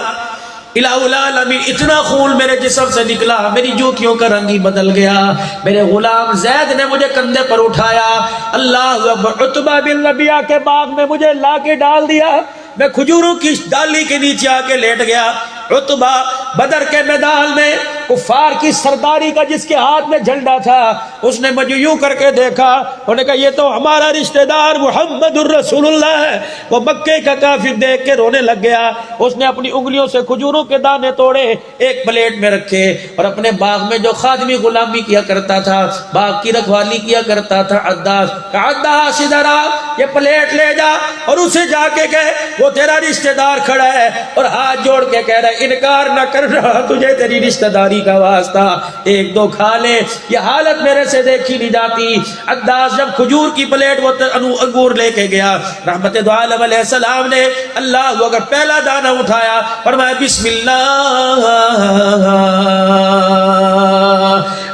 [SPEAKER 1] الہ العالمین اتنا خون میرے جسم سے نکلا میری جوتیوں کا رنگ ہی بدل گیا. میرے غلام زید نے مجھے کندھے پر اٹھایا, اللہ اکبر, عتبہ بن ربیعہ کے باغ میں مجھے لا کے ڈال دیا, میں کھجوروں کی ڈالی کے نیچے آ کے لیٹ گیا. عتبہ بدر کے میدان میں کفار کی سرداری کا جس کے ہاتھ میں جھنڈا تھا اس نے مجھے یوں کر کے دیکھا, انہوں نے کہا یہ تو ہمارا رشتہ دار محمد الرسول اللہ ہے. وہ مکے کا کافر دیکھ کے رونے لگ گیا. اس نے اپنی انگلیوں سے کھجوروں کے دانے توڑے ایک پلیٹ میں رکھے اور اپنے باغ میں جو خادمی غلامی کیا کرتا تھا, باغ کی رکھوالی کیا کرتا تھا, عداس ادھر آ, یہ پلیٹ لے جا اور اسے جا کے کہے وہ تیرا رشتہ دار کھڑا ہے اور ہاتھ جوڑ کے کہہ رہا ہے انکار نہ کر رہا, تجھے تیری رشتہ داری کا واسطہ, ایک دو کھا لے. یہ حالت میرے سے دیکھی نہیں جاتی. عداس جب کھجور کی پلیٹ وہ انگور لے کے گیا, رحمت دو عالم علیہ السلام نے اللہ اگر پہلا دانہ اٹھایا فرمایا بسم اللہ.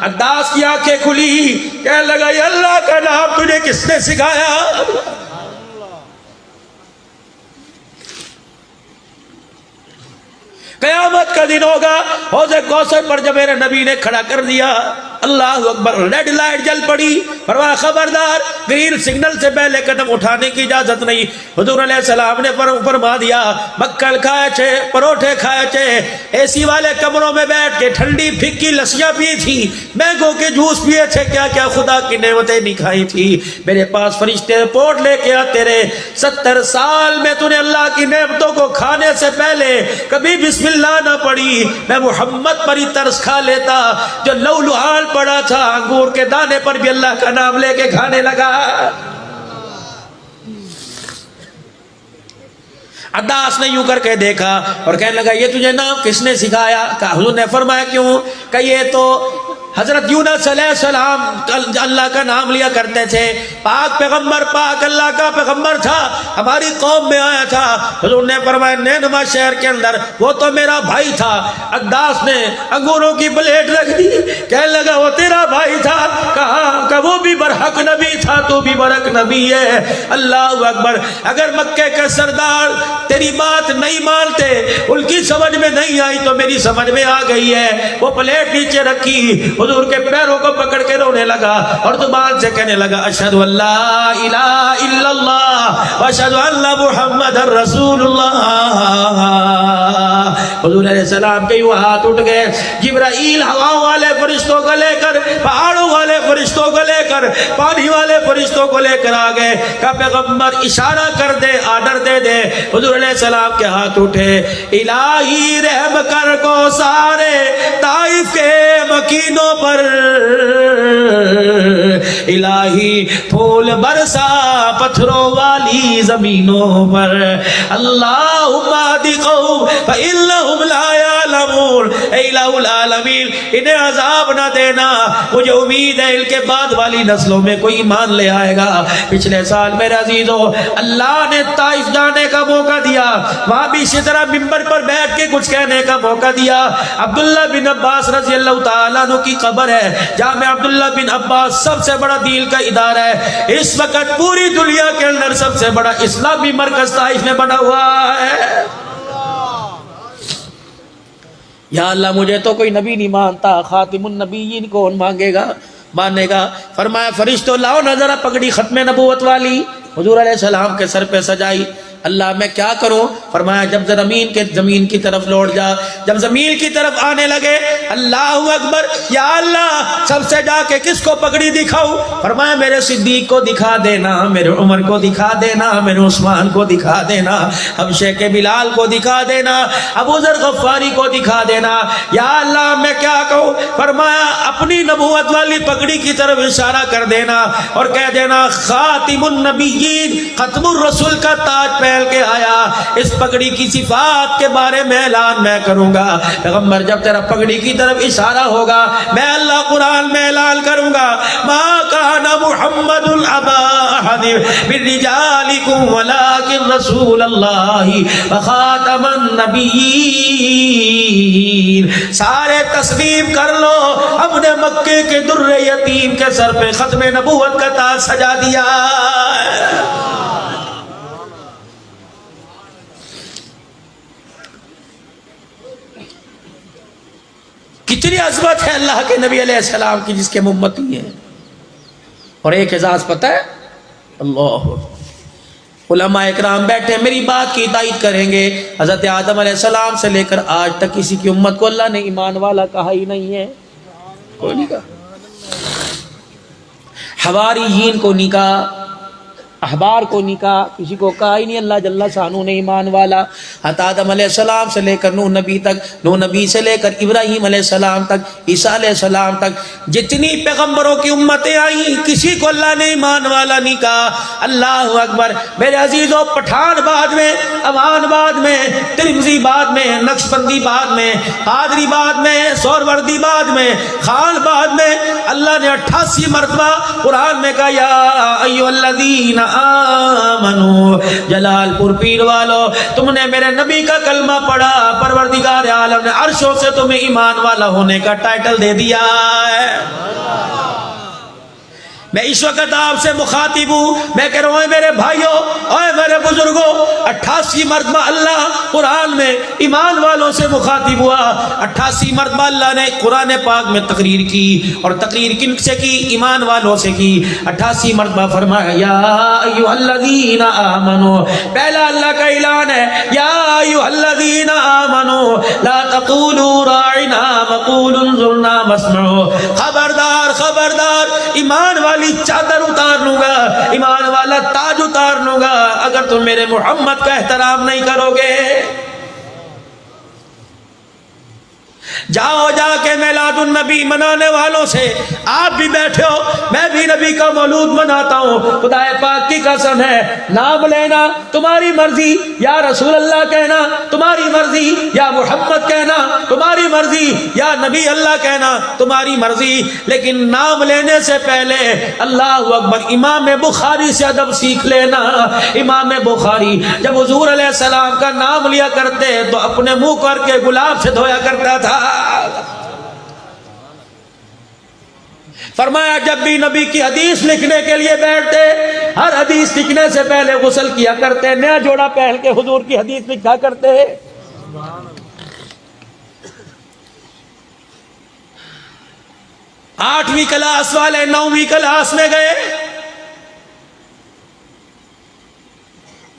[SPEAKER 1] عداس کی آنکھیں کھلی, کہنے لگا یا اللہ کا نام تجھے کس نے سکھایا. قیامت کا دن ہوگا, حوض کوثر پر جب میرے نبی نے کھڑا کر دیا, اللہ اکبر, ریڈ لائٹ جل پڑی, فرمایا خبردار گرین سگنل سے پہلے قدم اٹھانے کی اجازت نہیں. حضور علیہ السلام نے فرما دیا مکل کھائے چھے, پروٹھے کھائے چھے, اے سی والے کمروں میں بیٹھ کے ٹھنڈی پھکی لسیاں پی تھی, مینگو کے جوس پیے تھے, کیا کیا خدا کی نعمتیں نہیں کھائی تھی. میرے پاس فرشتے رپورٹ لے کے آتے رہے 70 سال میں تو نے اللہ کی نعمتوں کو کھانے سے پہلے کبھی بسم اللہ نہ پڑھی. میں محمد پر ہی ترس کھا لیتا جو لولوحال پڑا تھا, انگور کے دانے پر بھی اللہ کا نام لے کے کھانے لگا. عداس نے یوں کر کے دیکھا اور کہنے لگا یہ تجھے نام کس نے سکھایا. کہا حضور نے فرمایا کیوں, کہ یہ تو حضرت یونس علیہ السلام اللہ کا نام لیا کرتے تھے, پاک پیغمبر, پاک اللہ کا پیغمبر تھا, ہماری قوم میں آیا تھا. حضور نے فرمایا نینوا شہر کے اندر وہ تو میرا بھائی تھا. عداس نے انگوروں کی پلیٹ رکھ دی, کہنے لگا وہ تیرا بھائی تھا, کہا کہ وہ بھی برحق نبی تھا, تو بھی برحق نبی ہے. اللہ اکبر. اگر مکے کے سردار تیری بات نہیں مانتے, ان کی سمجھ میں نہیں آئی تو میری سمجھ میں آ گئی ہے. وہ پلیٹ نیچے رکھی, حضور کے پیروں کو پکڑ کے رونے لگا اور زبان سے کہنے لگا اشہد ان لا الہ الا اللہ واشہد ان محمد رسول اللہ. حضور علیہ السلام کے یوں ہاتھ اٹھ گئے, جبرائیل ہواؤں والے فرشتوں کو لے کر, پہاڑوں والے فرشتوں کو لے کر, پانی والے فرشتوں کو لے کر آ گئے. کہ پیغمبر اشارہ کر دے, آرڈر دے دے. حضور علیہ السلام کے ہاتھ اٹھے, الہی رحم کر کو سارے طائف کے مکینوں پر, الہی پھول برسا پتھروں والی زمینوں پر, اللہم اہد قوم فإنہم لا یعلمون. یعلمون اے الہ العالمین انہیں عذاب نہ دینا، مجھے امید ہے ان کے بعد والی نسلوں میں کوئی ایمان لے آئے گا۔ پچھلے سال میرے عزیزو اللہ نے طائف جانے کا موقع دیا، وہاں بھی اسی طرح ممبر پر بیٹھ کے کچھ کہنے کا موقع دیا۔ عبداللہ بن عباس رضی اللہ تعالیٰ عنہ کی قبر ہے، جامع عبداللہ بن عباس سب سے بڑا دین کا ادارہ ہے، اس وقت پوری دنیا کے اندر سب سے بڑا اسلامی مرکز طائف میں بنا ہوا ہے۔ یا اللہ مجھے تو کوئی نبی نہیں مانتا، خاتم النبیین کون مانگے گا مانے گا؟ فرمایا فرشتوں لاؤ نظر پگڑی ختم نبوت والی، حضور علیہ السلام کے سر پہ سجائی۔ اللہ میں کیا کروں؟ فرمایا جب زمین کی طرف لوٹ جا، جب زمین کی طرف آنے لگے اللہ اکبر، یا اللہ سب سے جا کے کس کو پگڑی دکھاؤں؟ فرمایا میرے صدیق کو دکھا دینا، میرے عمر کو دکھا دینا، میرے عثمان کو دکھا دینا، حبشے کے بلال کو دکھا دینا، ابو ذر غفاری کو دکھا دینا۔ یا اللہ میں کیا کہوں؟ فرمایا اپنی نبوت والی پگڑی کی طرف اشارہ کر دینا اور کہہ دینا خاتم النبیین، ختم الرسول کا تاج پہن کے آیا، اس پگڑی کی صفات کے بارے میں اعلان میں کروں گا۔ پیغمبر جب تیرا پگڑی کی طرف اشارہ ہوگا میں اللہ قرآن میں اعلان کروں گا ما کان محمد ابا احد من رجالکم ولکن رسول اللہ وخاتم النبیین۔ سارے تسلیم کر لو، ہم نے مکے کے در یتیم کے سر پہ ختم نبوت کا تاج سجا دیا۔ کتنی عظمت ہے اللہ کے نبی علیہ السلام کی جس کے امتی ہیں۔ اور ایک اعزاز پتہ ہے، اللہ علماء اکرام بیٹھے میری بات کی تائید کریں گے، حضرت آدم علیہ السلام سے لے کر آج تک کسی کی امت کو اللہ نے ایمان والا کہا ہی نہیں ہے، کوئی نہیں کہا، حواریین کو نہیں کہا، احبار کو نہیں کہا، کسی کو کہا ہی نہیں اللہ جل شانہ نے ایمان والا۔ حضرت آدم علیہ السلام سے لے کر نوح نبی تک، نوح نبی سے لے کر ابراہیم علیہ السلام تک، عیسیٰ علیہ السلام تک جتنی پیغمبروں کی امتیں آئیں کسی کو اللہ نے ایمان والا نہیں کہا۔ اللہ اکبر میرے عزیزوں، پٹھان بعد میں، امان بعد میں، ترمذی بعد میں، نقشبندی بعد میں، قادری بعد میں، سہروردی بعد میں، خان بعد میں، اللہ نے 88 مرتبہ قرآن میں کہا یا ایھا الذین آمنو۔ جلال پور پیر والو تم نے میرے نبی کا کلمہ پڑھا، پروردگار عالم نے عرشوں سے تمہیں ایمان والا ہونے کا ٹائٹل دے دیا ہے۔ میں اس وقت آپ سے مخاطب ہوں، میں کہہ رہا ہوں اے میرے بھائیوں، اے میرے بزرگوں، 88 مرتبہ اللہ قرآن میں ایمان والوں سے مخاطب ہوا۔ 88 مرتبہ اللہ نے قرآن پاک میں تقریر کی، اور تقریر کن سے کی؟ ایمان والوں سے کی۔ 88 مرتبہ فرمایا یا ایھا الذین آمنو، پہلا اللہ کا اعلان ہے یا ایھا الذین آمنو لا تقولوا راعنا وقولوا انظرنا واسمعوا۔ خبردار خبردار، ایمان والی چادر اتار لوں گا، ایمان والا تاج اتار لوں گا اگر تم میرے محمد کا احترام نہیں کرو گے۔ جاؤ جا کے میلاد النبی منانے والوں سے، آپ بھی بیٹھے ہو، میں بھی نبی کا مولود مناتا ہوں، خدا پاک کی قسم ہے نام لینا تمہاری مرضی، یا رسول اللہ کہنا تمہاری مرضی، یا محمد کہنا تمہاری مرضی، یا نبی اللہ کہنا تمہاری مرضی، لیکن نام لینے سے پہلے اللہ اکبر امام بخاری سے ادب سیکھ لینا۔ امام بخاری جب حضور علیہ السلام کا نام لیا کرتے تو اپنے منہ کر کے گلاب سے دھویا کرتا تھا۔ فرمایا جب بھی نبی کی حدیث لکھنے کے لیے بیٹھتے، ہر حدیث لکھنے سے پہلے غسل کیا کرتے، نیا جوڑا پہن کے حضور کی حدیث لکھا کرتے۔ 8ویں کلاس والے 9ویں کلاس میں گئے،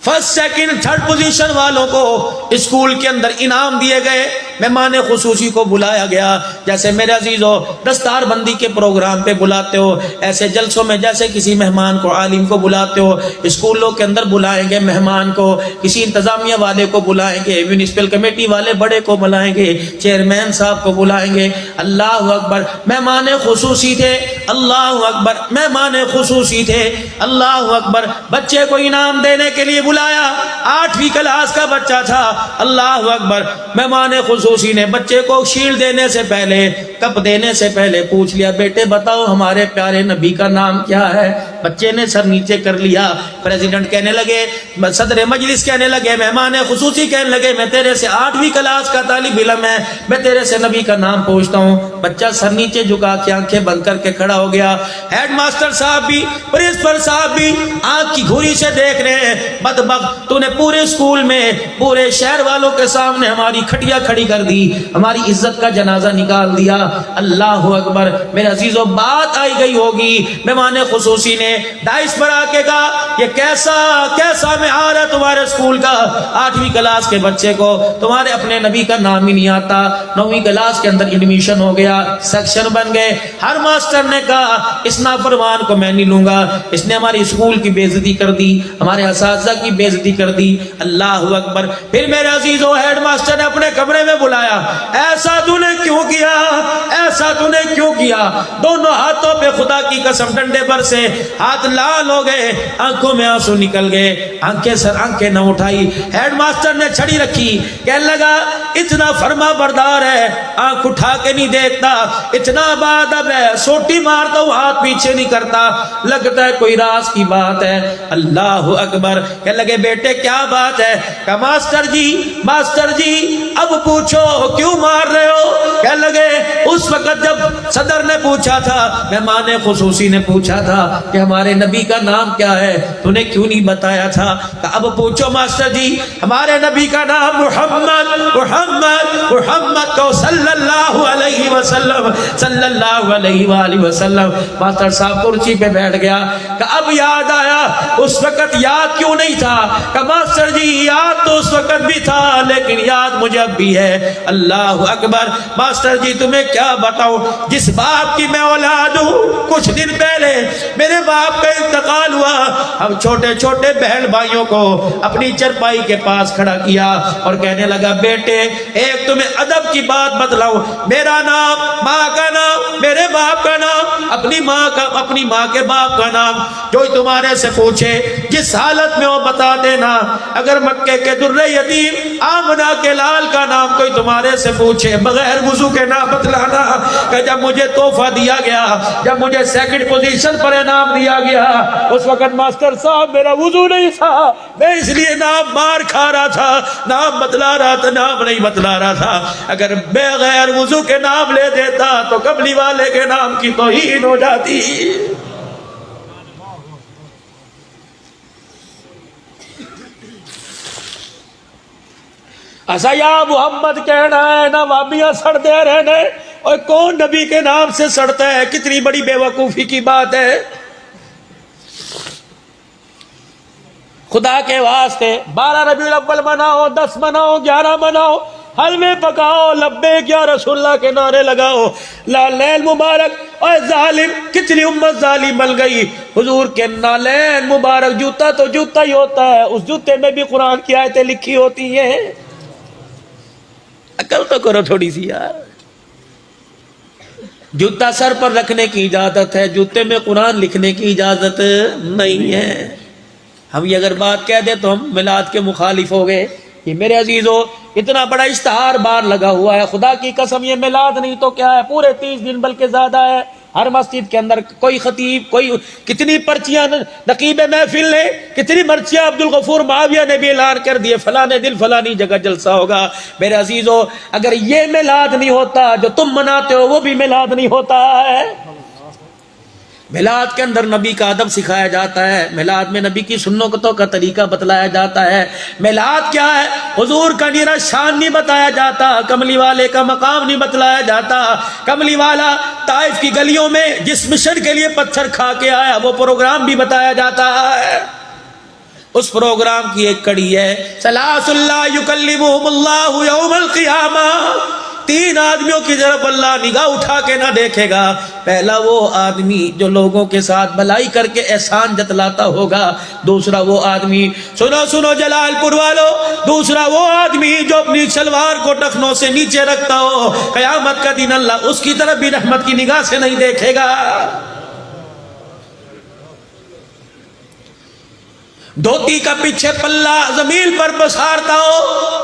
[SPEAKER 1] فرسٹ سیکنڈ تھرڈ پوزیشن والوں کو اسکول کے اندر انعام دیے گئے، مہمان خصوصی کو بلایا گیا۔ جیسے میرے عزیزو دستار بندی کے پروگرام پہ بلاتے ہو، ایسے جلسوں میں جیسے کسی مہمان کو، عالم کو بلاتے ہو، اسکولوں کے اندر بلائیں گے مہمان کو، کسی انتظامیہ والے کو بلائیں گے، میونسپل کمیٹی والے بڑے کو بلائیں گے، چیئرمین صاحب کو بلائیں گے۔ اللہ اکبر، مہمان خصوصی تھے، اللہ اکبر مہمان خصوصی تھے، اللہ اکبر بچے کو انعام دینے کے لیے بلایا، 8ویں کلاس کا بچہ تھا، اللہ اکبر مہمان خصوصی نے بچے کو شیل دینے سے پہلے، کپ دینے سے پہلے پوچھ لیا بیٹے بتاؤ ہمارے پیارے نبی کا نام کیا ہے؟ بچے نے سر نیچے کر لیا۔ پریزیڈنٹ کہنے لگے، صدر مجلس کہنے لگے، مہمان خصوصی کہنے لگے میں تیرے سے 8ویں کلاس کا طالب علم ہے، میں تیرے سے نبی کا نام پوچھتا ہوں۔ بچہ سر نیچے جھکا کے آنکھیں بند کر کے کھڑا ہو گیا۔ ہیڈ ماسٹر صاحب بھی، پرنسپل صاحب بھی آنکھ کی گھوری سے دیکھ رہے ہیں، بدبخت تو نے پورے اسکول میں پورے شہر والوں کے سامنے ہماری کھٹیا کھڑی کر دی، ہماری عزت کا جنازہ نکال دیا۔ اللہ اکبر میرے عزیزو، بات آئی گئی ہوگی، مہمان خصوصی نے ڈائس پر آ کے کہا یہ کیسا معیار ہے تمہارے اسکول کا، 8ویں کلاس کے بچے کو تمہارے اپنے نبی کا نام ہی نہیں آتا۔ 9ویں کلاس کے اندر ایڈمیشن ہو گیا، سیکشن بن گئے۔ ہر ماسٹر نے کہا اس نافرمان کو میں نہیں لوں گا، اس نے ہماری اسکول کی بے عزتی کر دی، ہمارے اساتذہ کی بے عزتی کر دی۔ اللہ اکبر پھر میرے عزیزو ہیڈ ماسٹر نے اپنے کمرے میں بلایا، ایسا تو نے کیوں کیا، ایسا تو نے کیوں کیا؟ دونوں ہاتھوں پہ خدا کی قسم ڈنڈے پر سے ہاتھ لال ہو گئے، آنکھوں میں آنسو نکل گئے، آنکھیں نہ اٹھائی۔ ہیڈ ماسٹر نے چھڑی رکھی، کہنے لگا اتنا فرما بردار ہے، آنکھ اٹھا کے نہیں دیکھتا، اتنا بادب ہے، سوٹی مارتا ہوں ہاتھ پیچھے نہیں کرتا، لگتا ہے کوئی راز کی بات ہے۔ اللہ اکبر کہنے لگے بیٹے کیا بات ہے؟ کہ ماسٹر جی اب پوچھو کیوں مار رہے ہو؟ کہنے لگے اس وقت جب صدر نے پوچھا تھا، مہمان خصوصی نے پوچھا تھا کہ ہمارے نبی کا نام کیا ہے، تو نے کیوں نہیں بتایا تھا؟ کہ اب پوچھو ماسٹر جی ہمارے نبی کا نام محمد کو صلی اللہ علیہ وسلم، صلی اللہ علیہ وآلہ وسلم۔ ماسٹر صاحب کرسی پہ بیٹھ گیا کہ اب یاد آیا، اس وقت یاد کیوں نہیں تھا؟ کہ ماسٹر جی یاد تو اس وقت بھی تھا لیکن یاد مجھے اب بھی ہے۔ اللہ اکبر ماسٹر جی تمہیں کیا بتاؤں، جس باپ کی میں اولاد ہوں، کچھ دن پہلے میرے باپ کا انتقال ہوا، ہم چھوٹے چھوٹے بہن بھائیوں کو اپنی چرپائی کے پاس کھڑا کیا اور کہنے لگا بیٹے ایک تمہیں ادب کی بات بتلاؤں، میرا نام، ماں کا نام، میرے باپ کا نام، اپنی ماں کے باپ کا نام، جو تمہارے سے پوچھے جس حالت میں وہ بتا دینا۔ اگر مکے کے در یتیم آمنہ کے لال کا نام کوئی تمہارے سے پوچھے بغیر وضو کے نام بتلانا، کہ جب مجھے تحفہ دیا گیا، جب مجھے سیکنڈ پوزیشن پر انعام دیا گیا، اس وقت ماسٹر صاحب میرا وضو نہیں تھا، میں اس لیے نام مار کھا رہا تھا، نام بتلا رہا تھا، نام نہیں بتلا رہا تھا۔ اگر بغیر وضو کے نام لے دیتا تو کملی والے کے نام کی توہین ہو جاتی۔ ایسا یا محمد کہنا ہے نہ وابیاں سڑتے رہنے، اور کون نبی کے نام سے سڑتا ہے؟ کتنی بڑی بے وقوفی کی بات ہے۔ خدا کے واسطے 12 ربیع الاول مناؤ، 10 مناؤ، 11 مناؤ، حلوے پکاؤ، لبیک یا رسول اللہ کے نعرے لگاؤ، نالین مبارک، اور ظالم کتنی امت ظالم بن گئی۔ حضور کے نالین مبارک، جوتا تو جوتا ہی ہوتا ہے، اس جوتے میں بھی قرآن کی آیتیں لکھی ہوتی ہیں۔ عقل تو کرو تھوڑی سی یار، جوتا سر پر رکھنے کی اجازت ہے، جوتے میں قرآن لکھنے کی اجازت نہیں ہے۔ ہم یہ اگر بات کہہ دیں تو ہم میلاد کے مخالف ہو گئے۔ یہ میرے عزیزو اتنا بڑا اشتہار بار لگا ہوا ہے، خدا کی قسم یہ میلاد نہیں تو کیا ہے، پورے 30 دن بلکہ زیادہ ہے۔ ہر مسجد کے اندر کوئی خطیب، کوئی کتنی پرچیاں نقیب محفل نے، کتنی مرچیاں عبدالغفور معاویہ نے بھی اعلان کر دیے فلانے دن فلانی جگہ جلسہ ہوگا۔ میرے عزیزو اگر یہ میلاد نہیں ہوتا جو تم مناتے ہو، وہ بھی میلاد نہیں ہوتا ہے۔ میلاد کے اندر نبی کا ادب سکھایا جاتا ہے، میلاد میں نبی کی سنتوں کا طریقہ بتلایا جاتا ہے۔ میلاد کیا ہے؟ حضور کا نیرا شان نہیں بتایا جاتا، کملی والے کا مقام نہیں بتلایا جاتا۔ کملی والا طائف کی گلیوں میں جس مشن کے لیے پتھر کھا کے آیا وہ پروگرام بھی بتایا جاتا ہے۔ اس پروگرام کی ایک کڑی ہے ثلاث لا یکلمہم اللہ یوم القیامہ، 3 آدمیوں کی طرف اللہ نگاہ اٹھا کے نہ دیکھے گا۔ پہلا وہ آدمی جو لوگوں کے ساتھ بھلائی کر کے احسان جتلاتا ہوگا، دوسرا وہ آدمی، سنو جلال پور والو، دوسرا وہ آدمی جو اپنی شلوار کو ٹخنوں سے نیچے رکھتا ہو، قیامت کا دن اللہ اس کی طرف بھی رحمت کی نگاہ سے نہیں دیکھے گا۔ دھوتی کا پیچھے پلہ زمین پر پسارتا ہو،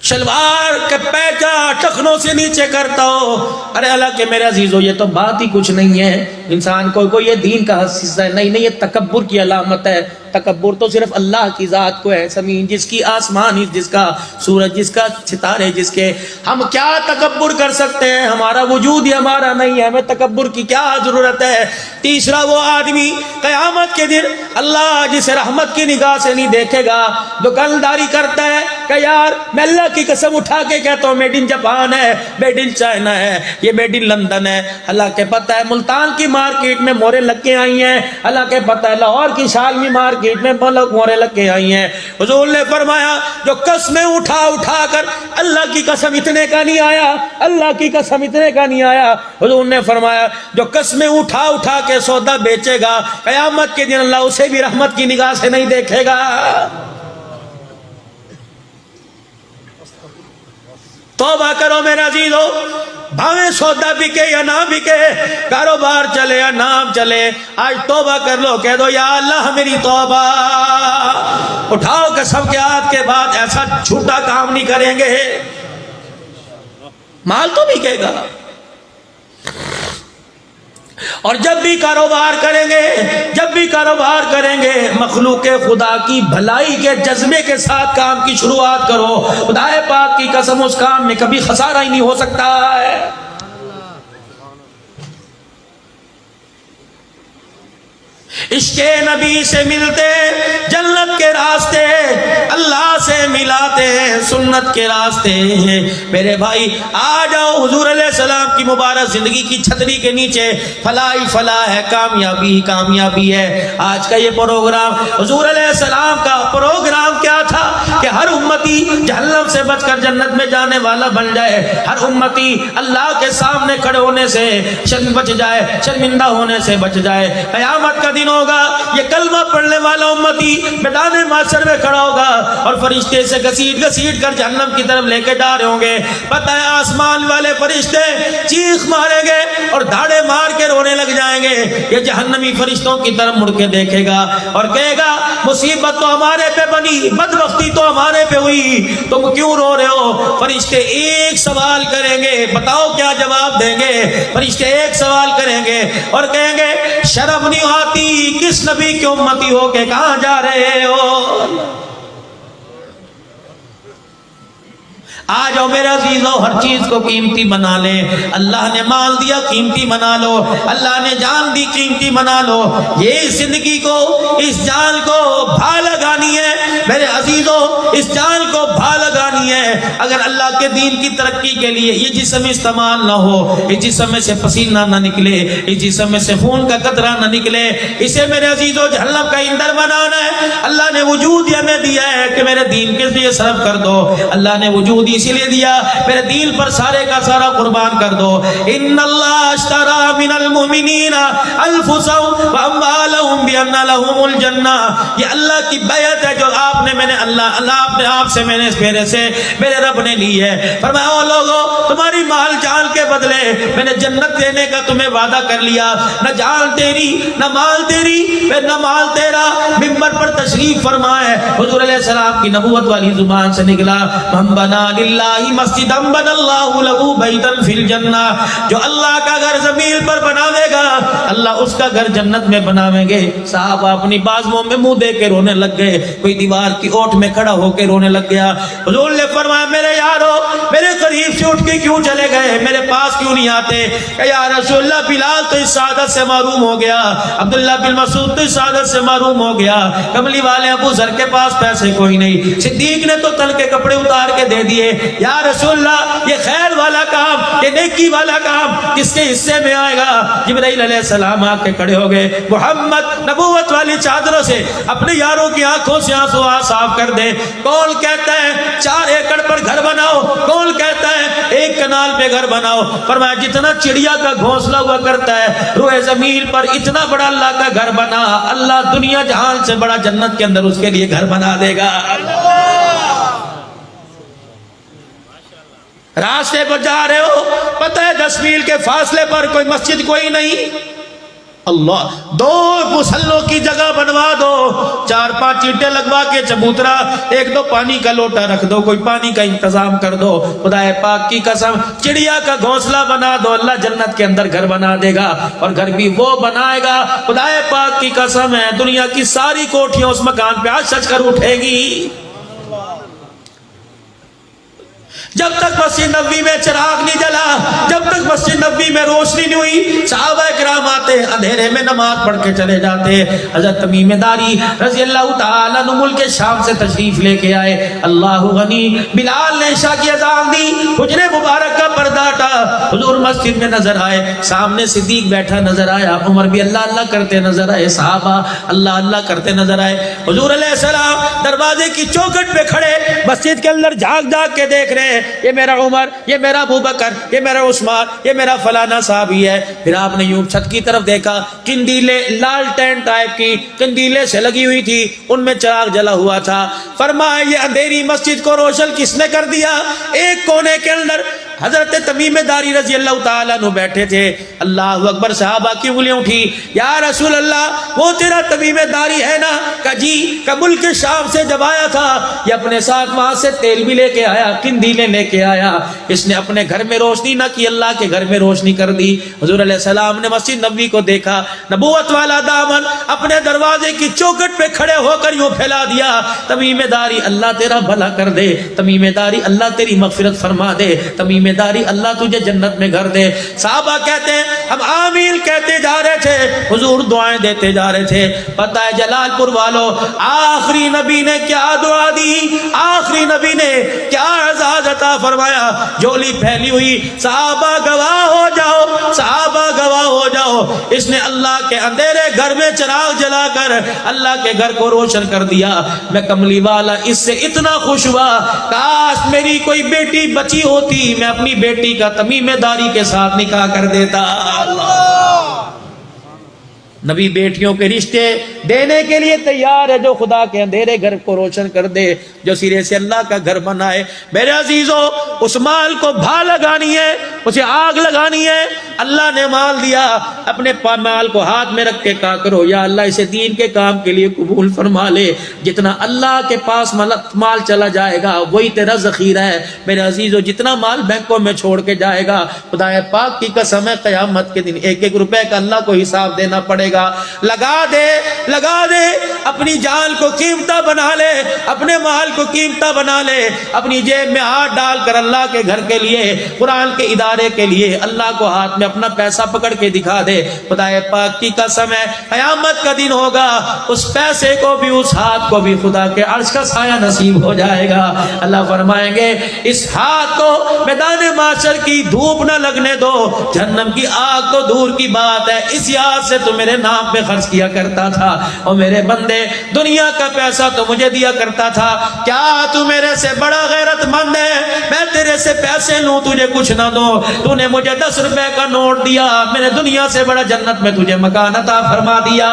[SPEAKER 1] شلوار کے پیچا ٹخنوں سے نیچے کرتا ہو. ارے حالانکہ میرے عزیزو یہ تو بات ہی کچھ نہیں ہے. انسان کو یہ دین کا حصہ ہے نہیں، یہ تکبر کی علامت ہے. تکبر تو صرف اللہ کی ذات کو ہے. زمین جس کی، آسمان جس کا، سورج جس کا، ستارے جس کے. ہم کیا تکبر کر سکتے ہیں؟ ہمارا وجود ہی ہمارا نہیں ہے، ہمیں تکبر کی کیا ضرورت ہے؟ تیسرا وہ آدمی قیامت کے دن اللہ جسے رحمت کی نگاہ سے نہیں دیکھے گا، دکانداری کرتا ہے کہ یار میں اللہ کی قسم اٹھا کے کہتا ہوں میڈ ان جاپان ہے، میڈ ان چائنا ہے، یہ میڈ ان لندن ہے. اللہ کے پتہ ہے ملتان کی مارکیٹ میں مورے لگ کے آئی ہیں، اللہ کے پتہ ہے لاہور کی شالمی مارکیٹ میں مورے لگ کے آئی ہیں. حضور نے فرمایا جو قسمیں اٹھا کر اللہ کی قسم اتنے کا نہیں آیا، اللہ کی قسم اتنے کا نہیں آیا. حضور نے فرمایا جو قسمیں اٹھا کے سودا بیچے گا، قیامت کے دن اللہ اسے بھی رحمت کی نگاہ سے نہیں دیکھے گا. توبہ کرو میرے عزیزو، بھاویں سودا بکے یا نہ بکے، کاروبار چلے یا نہ چلے، آج توبہ کر لو، کہہ دو یا اللہ میری توبہ. اٹھاؤ قسم کے ہاتھ کے بعد ایسا جھوٹا کام نہیں کریں گے. مال تو بکے گا، اور جب بھی کاروبار کریں گے مخلوق خدا کی بھلائی کے جذبے کے ساتھ کام کی شروعات کرو. خدا پاک کی قسم اس کام میں کبھی خسارہ ہی نہیں ہو سکتا ہے. عشق نبی سے ملتے جنت کے راستے، اللہ سے ملاتے سنت کے راستے. میرے بھائی آ جاؤ حضور علیہ السلام کی مبارک زندگی کی چھتری کے نیچے. فلاح ہی فلاح ہے، کامیابی ہی کامیابی ہے. آج کا یہ پروگرام حضور علیہ السلام کا پروگرام کیا تھا کہ ہر امتی جہنم سے بچ کر جنت میں جانے والا بن جائے، ہر امتی اللہ کے سامنے کھڑے ہونے سے بچ جائے، شرمندہ ہونے سے بچ جائے. قیامت کا دن ہوگا، یہ کلمہ پڑھنے والا امتی میدان محشر میں کھڑا ہوگا اور فرشتے سے گھسیٹ کر جہنم کی طرف لے کے جا رہے ہوں گے. پتہ ہے آسمان والے فرشتے چیخ ماریں گے اور دھاڑے مار کے رونے لگ جائیں گے. یہ جہنمی فرشتوں کی طرف مڑ کے دیکھے گا اور کہے گا مصیبت تو ہمارے پہ بنی، بدبختی تو ہمارے پہ ہوئی، تم کیوں رو رہے ہو؟ فرشتے ایک سوال کریں گے، بتاؤ کیا جواب دیں گے؟ فرشتے ایک سوال کریں گے اور کہیں گے شرم نہیں آتی کس نبی کی امتی ہو کے کہاں جا رہے ہو؟ آ جاؤ میرے عزیزو، ہر چیز کو قیمتی بنا لیں. اللہ نے مال دیا قیمتی بنا لو، اللہ نے جان دی قیمتی بنا لو. یہ زندگی کو، اس جان کو بھا لگانی ہے میرے عزیزو، اس جان کو بھا لگانی ہے. اگر اللہ کے دین کی ترقی کے لیے یہ جسم استعمال نہ ہو، اس جسم میں سے پسینہ نہ نکلے، اس جسم میں سے خون کا قطرہ نہ نکلے، اسے میرے عزیزو جہنم کا ایندھن بنانا ہے. اللہ نے وجود ہمیں دیا ہے کہ میرے دین کے لیے صرف کر دو. اللہ نے وجود اسی لیے دیا میرے دین پر سارے کا سارا قربان کر دو. ان اللہ اشترى من المؤمنین انفسهم واموالهم بان لهم الجنہ. یہ اللہ کی بیعت ہے جو آپ نے اپنے آپ سے میرے رب نے لی ہے. فرمایا او لوگو تمہاری مال جان کے بدلے میں نے جنت دینے کا تمہیں وعدہ کر لیا. نہ جان تیری، نہ مال تیری، نہ مال تیرا. منبر پر تشریف فرمائے حضور علیہ السلام کی نبوت والی زبان سے نکلا من بنا للہ مسجدا بنى اللہ له بیتا فی الجنہ. جو اللہ کا گھر زمین پر بناوے گا اللہ اس کا گھر جنت میں بناویں گے. صحابہ اپنی بازوؤں میں منہ دے کے رونے لگ گئے، کوئی دیوار کی اوٹ میں کھڑا ہو کے رونے لگ گیا. حضور نے فرمایا میرے یارو میرے قریب سے اٹھ کے کیوں چلے گئے، میرے پاس کیوں نہیں آتے؟ کہ یا رسول اللہ بلال تو اس سعادت سے محروم ہو گیا، عبداللہ بن مسعود تو اس سعادت سے محروم ہو گیا، کملی والے ابو ذر کے پاس پیسے کوئی نہیں، صدیق نے تو تن کے کپڑے اتار کے دے دیے. یا رسول اللہ یہ خیر والا کام، یہ نیکی والا کام کس کے حصے میں آئے گا؟ جبرائیل علیہ السلام آ کے کھڑے ہو گئے. محمد نبوت والی چادروں سے اپنے یاروں کی آنکھوں سے آنسو صاف کر دے. کون کہتا ہے 4 ایکڑ پر گھر بناؤ، کون کہتا ہے 1 کنال پہ گھر بناؤ؟ فرمایا جتنا چڑیا کا گھونسلہ ہوا کرتا ہے روئے زمین پر اتنا بڑا اللہ کا گھر بنا، اللہ دنیا جہان سے بڑا جنت کے اندر اس کے لیے گھر بنا دے گا. راستے پر جا رہے ہو، پتہ ہے 10 میل کے فاصلے پر کوئی مسجد کوئی نہیں، اللہ، 2 مسلوں کی جگہ بنوا دو، 4-5 اینٹیں لگوا کے چبوترا، 1-2 پانی کا لوٹا رکھ دو، کوئی پانی کا انتظام کر دو، خدا پاک کی قسم چڑیا کا گھونسلہ بنا دو، اللہ جنت کے اندر گھر بنا دے گا، اور گھر بھی وہ بنائے گا، خدا پاک کی قسم ہے دنیا کی ساری کوٹھیاں اس مکان پہ آج سج کر اٹھے گی۔ جب تک مسجد نبوی میں چراغ نہیں جلا، جب تک مسجد نبوی میں روشنی نہیں ہوئی، صحابہ کرام آتے اندھیرے میں نماز پڑھ کے چلے جاتے۔ حضرت تمیم داری رضی اللہ تعالیٰ عنہ ملک شام سے تشریف لے کے آئے، اللہ غنی، بلال نے عشاء کی اذان دی، حجرے مبارک کا پردہ ہٹا، حضور مسجد میں نظر آئے، سامنے صدیق بیٹھا نظر آیا، عمر بھی اللہ اللہ کرتے نظر آئے، صحابہ اللہ اللہ کرتے نظر آئے، حضور علیہ السلام دروازے کی چوکھٹ پہ کھڑے مسجد کے اندر جھاگ جھاگ کے دیکھ رہے ہیں، یہ میرا عمر، یہ میرا ابو بکر، یہ میرا عثمان، یہ میرا فلانا صحابی ہے۔ پھر آپ نے یوں چھت کی طرف دیکھا، قندیلیں لالٹین ٹائپ کی قندیلیں سے لگی ہوئی تھی، ان میں چراغ جلا ہوا تھا۔ فرمایا یہ اندھیری مسجد کو روشن کس نے کر دیا؟ ایک کونے کے اندر حضرت تمیم داری رضی اللہ تعالیٰ عنہ بیٹھے تھے۔ اللہ اکبر، صحابہ کی انگلیاں اٹھی، یا رسول اللہ وہ تیرا تمیم داری ہے نا؟ کہ جی، کہ ملک شام سے جب آیا تھا یہ اپنے ساتھ وہاں سے تیل بھی لے کے آیا، قندیلیں لے کے آیا، اس نے اپنے گھر میں روشنی نہ کی، اللہ کے گھر میں روشنی کر دی۔ حضور علیہ السلام نے مسجد نبوی کو دیکھا، نبوت والا دامن اپنے دروازے کی چوکھٹ پہ کھڑے ہو کر یوں پھیلا دیا، تمیم داری اللہ تیرا بھلا کر دے، تمیم داری اللہ تیری مغفرت فرما دے، تمیم داری اللہ تجھے جنت میں گھر دے۔ صحابہ کہتے ہیں ہم آمین کہتے جا رہے تھے، حضور دعائیں دیتے جا رہے تھے۔ پتہ ہے جلال پور والوں، آخری نبی نے کیا دعا دی، آخری نبی نے کیا اعزاز عطا فرمایا، جھولی پھیلی ہوئی، صحابہ گواہ ہو جاؤ، صحابہ گواہ ہو جاؤ، اس نے اللہ کے اندھیرے گھر میں چراغ جلا کر اللہ کے گھر کو روشن کر دیا۔ میں کملی والا اس سے اتنا خوش ہوا، کاش میری کوئی بیٹی بچی ہوتی، میں اپنی بیٹی کا تمیم داری کے ساتھ نکاح کر دیتا۔ نبی بیٹیوں کے رشتے دینے کے لیے تیار ہے، جو خدا کے اندھیرے گھر کو روشن کر دے، جو سرے سے اللہ کا گھر بنائے۔ میرے عزیزوں، اس مال کو بھا لگانی ہے، اسے آگ لگانی ہے۔ اللہ نے مال دیا، اپنے مال کو ہاتھ میں رکھ کے کہا کرو یا اللہ اسے دین کے کام کے لیے قبول فرما لے۔ جتنا اللہ کے پاس مال چلا جائے گا وہی تیرا ذخیرہ ہے۔ میرے عزیزوں، جتنا مال بینکوں میں چھوڑ کے جائے گا، خدا پاک کی قسم ہے قیامت کے دن 1-1 روپے کا اللہ کو حساب دینا پڑے گا۔ لگا دے، اپنی جان کو قیمتہ بنا لے، اپنے مال کو قیمتہ بنا لے، اپنی جیب میں ہاتھ ڈال کر اللہ کے گھر کے لیے، قرآن کے ادارے کے لیے اللہ کو ہاتھ میں اپنا پیسہ پکڑ کے دکھا دے۔ خدا پاک کی قسم ہے قیامت کا دن ہوگا، اس پیسے کو بھی اس ہاتھ کو بھی خدا کے عرش کا سایہ نصیب ہو جائے گا۔ اللہ فرمائیں گے اس ہاتھ کو میدان معاشر کی دھوپ نہ لگنے دو، جہنم کی آگ تو دور کی بات ہے، اس ہاتھ سے تو میرے نام پہ خرچ کیا کرتا تھا، اور میرے بندے دنیا کا پیسہ تو مجھے دیا کرتا تھا، کیا تو میرے سے بڑا غیرت مند ہے؟ میں تیرے سے پیسے لوں تجھے کچھ نہ دو، تو نے مجھے 10 روپے کا نوٹ دیا، میں نے دنیا سے بڑا جنت میں تجھے مکان عطا فرما دیا۔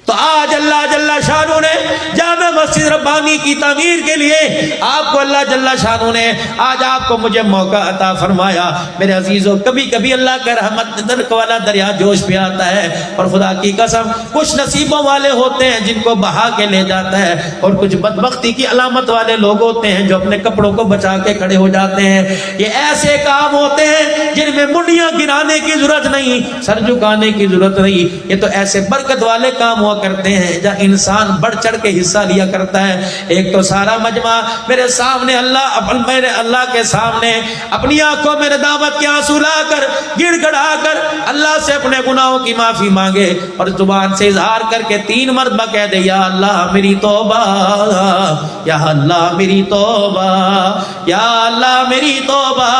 [SPEAKER 1] تو آج اللہ جل شانہ نے جامع مسجد ربانی کی تعمیر کے لیے آپ کو اللہ جل شانہ نے آج آپ کو مجھے موقع عطا فرمایا۔ میرے عزیزوں، کبھی کبھی اللہ کا رحمت والا دریا جوش پہ آتا ہے، اور خدا کی قسم کچھ نصیبوں والے ہوتے ہیں جن کو بہا کے لے جاتا ہے، اور کچھ بدبختی کی علامت والے لوگ ہوتے ہیں جو اپنے کپڑوں کو بچا کے کھڑے ہو جاتے ہیں۔ یہ ایسے کام ہوتے ہیں جن میں منڈیاں گرانے کی ضرورت نہیں، سر جھکانے کی ضرورت نہیں، یہ تو ایسے برکت والے کام ہوا کرتے ہیں جہاں انسان بڑھ چڑھ کے حصہ لیا کرتا ہے۔ ایک تو سارا مجمع میرے سامنے میرے اللہ کے سامنے اپنی آنکھوں میں ندامت کے آنسو لا کر گڑ گڑا کر اللہ سے اپنے گناہوں کی معافی مانگے، اور زبان سے اظہار کر کے 3 مرتبہ کہہ دے یا اللہ میری توبہ، یا اللہ میری توبہ، یا اللہ میری توبہ،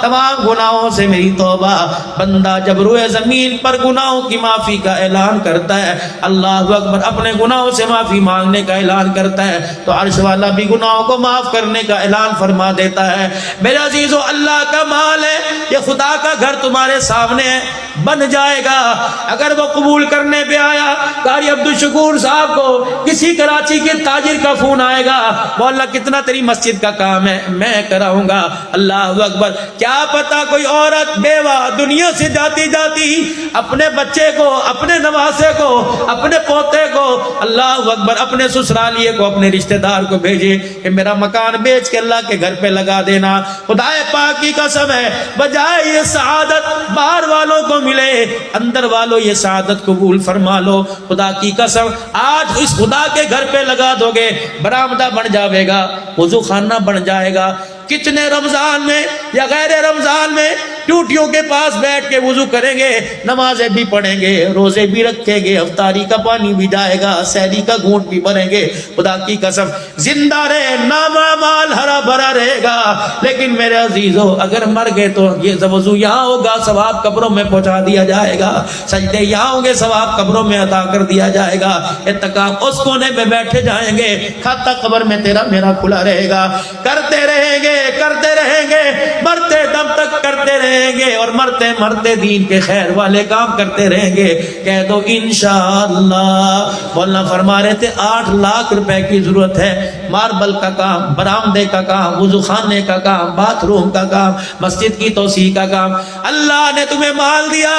[SPEAKER 1] تمام گناہوں سے میری توبہ۔ بندہ جب روئے زمین پر گناہوں کی معافی کا اعلان کرتا ہے، اللہ اکبر، اپنے گناہوں سے معافی مانگنے کا اعلان کرتا ہے تو عرش والا بھی گناہوں کو معاف کرنے کا اعلان فرما دیتا ہے۔ میرے عزیزو، اللہ کا مال ہے، یہ خدا کا گھر تمہارے سامنے ہے، بن جائے گا۔ اگر وہ قبول کرنے پہ آیا، قاری عبدالشکور صاحب کو کسی کراچی کے تاجر کا فون آئے گا، مولا کتنا تیری مسجد کا کام ہے، میں کراؤں گا۔ اللہ اکبر، کیا پتا کوئی عورت بیوہ دنیا سے جاتی جاتی اپنے بچے کو، اپنے نواسے کو، اپنے پوتے کو، اللہ اکبر، اپنے سسرالیے کو، اپنے رشتہ دار کو بھیجے کہ میرا مکان بیچ کے اللہ کے گھر پہ لگا دینا۔ خدا پاک کی قسم ہے، بجائے یہ سعادت باہر والوں کو ملے، اندر والوں یہ سعادت قبول فرما لو۔ خدا کی قسم، آج اس خدا کے گھر پہ لگا دو گے، برآمدہ بن جاوے گا، وضو خانہ بن جائے گا۔ کتنے رمضان میں یا غیر رمضان میں ٹوٹیوں کے پاس بیٹھ کے وضو کریں گے، نمازیں بھی پڑھیں گے، روزے بھی رکھیں گے، افطاری کا پانی بھی جائے گا، سحری کا گھونٹ بھی بھریں گے۔ خدا کی قسم، زندہ رہے، نامہ مال ہرا بھرا رہے گا۔ لیکن میرے عزیزو، اگر مر گئے تو یہ وضو یہاں ہوگا، ثواب قبروں میں پہنچا دیا جائے گا، سجدے یہاں ہوں گے، ثواب قبروں میں عطا کر دیا جائے گا، اعتکاف اس کونے میں بیٹھے جائیں گے، کھاتا قبر میں تیرا میرا کھلا رہے گا۔ کرتے رہیں گے، کرتے رہیں گے، مرتے دم تک کرتے رہیں گے، اور مرتے مرتے دین کے خیر والے کام کرتے رہیں گے۔ کہہ دو انشاءاللہ۔ مولانا فرما رہے تھے 8 لاکھ روپے کی ضرورت ہے، ماربل کا کام، برآمدے کا کام، وضو خانے کا کام، باتھ روم کا کام، مسجد کی توسیع کا کام۔ اللہ نے تمہیں مال دیا،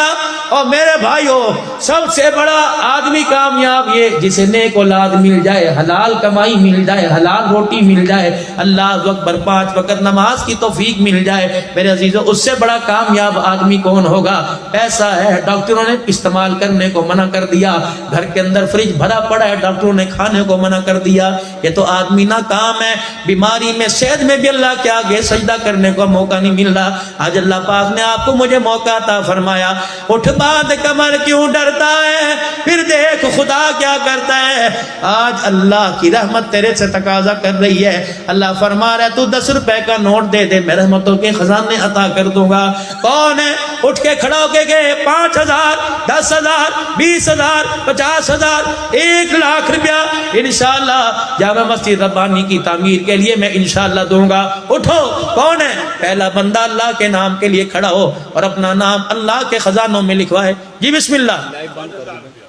[SPEAKER 1] اور میرے بھائیو، سب سے بڑا آدمی کامیاب یہ جسے نیک اولاد مل جائے، حلال کمائی مل جائے، حلال روٹی مل جائے، اللہ اکبر، 5 وقت نماز کی توفیق مل جائے۔ میرے عزیزو، اس سے بڑا کامیاب آدمی کون ہوگا؟ پیسہ ہے، ڈاکٹروں نے استعمال کرنے کو منع کر دیا، گھر کے اندر فریج بھرا پڑا ہے، ڈاکٹروں نے کھانے کو منع کر دیا، یہ تو آدمی ناکام ہے۔ بیماری میں، صحت میں بھی اللہ کے آگے سجدہ کرنے کو موقع نہیں مل رہا، آج اللہ پاک نے آپ کو مجھے موقع عطا فرمایا۔ اٹھ باندھ کمر، کیوں ڈرتا ہے، پھر دیکھ خدا کیا کرتا ہے۔ آج اللہ کی رحمت تیرے سے تقاضا کر رہی ہے، اللہ فرما رہا ہے تو 10 روپے کا نوٹ دے دے، میں رحمتوں کے خزانے عطا کر دوں گا۔ کون ہے اٹھ کے کھڑا ہو کے گئے 5,000 10,000 20,000 50,000 1 لاکھ روپیہ انشاءاللہ جامع مسجد ربانی کی تعمیر کے لیے میں انشاءاللہ دوں گا؟ اٹھو، کون ہے پہلا بندہ اللہ کے نام کے لیے کھڑا ہو اور اپنا نام اللہ کے خزانوں میں لکھوائے؟ جی بسم اللہ۔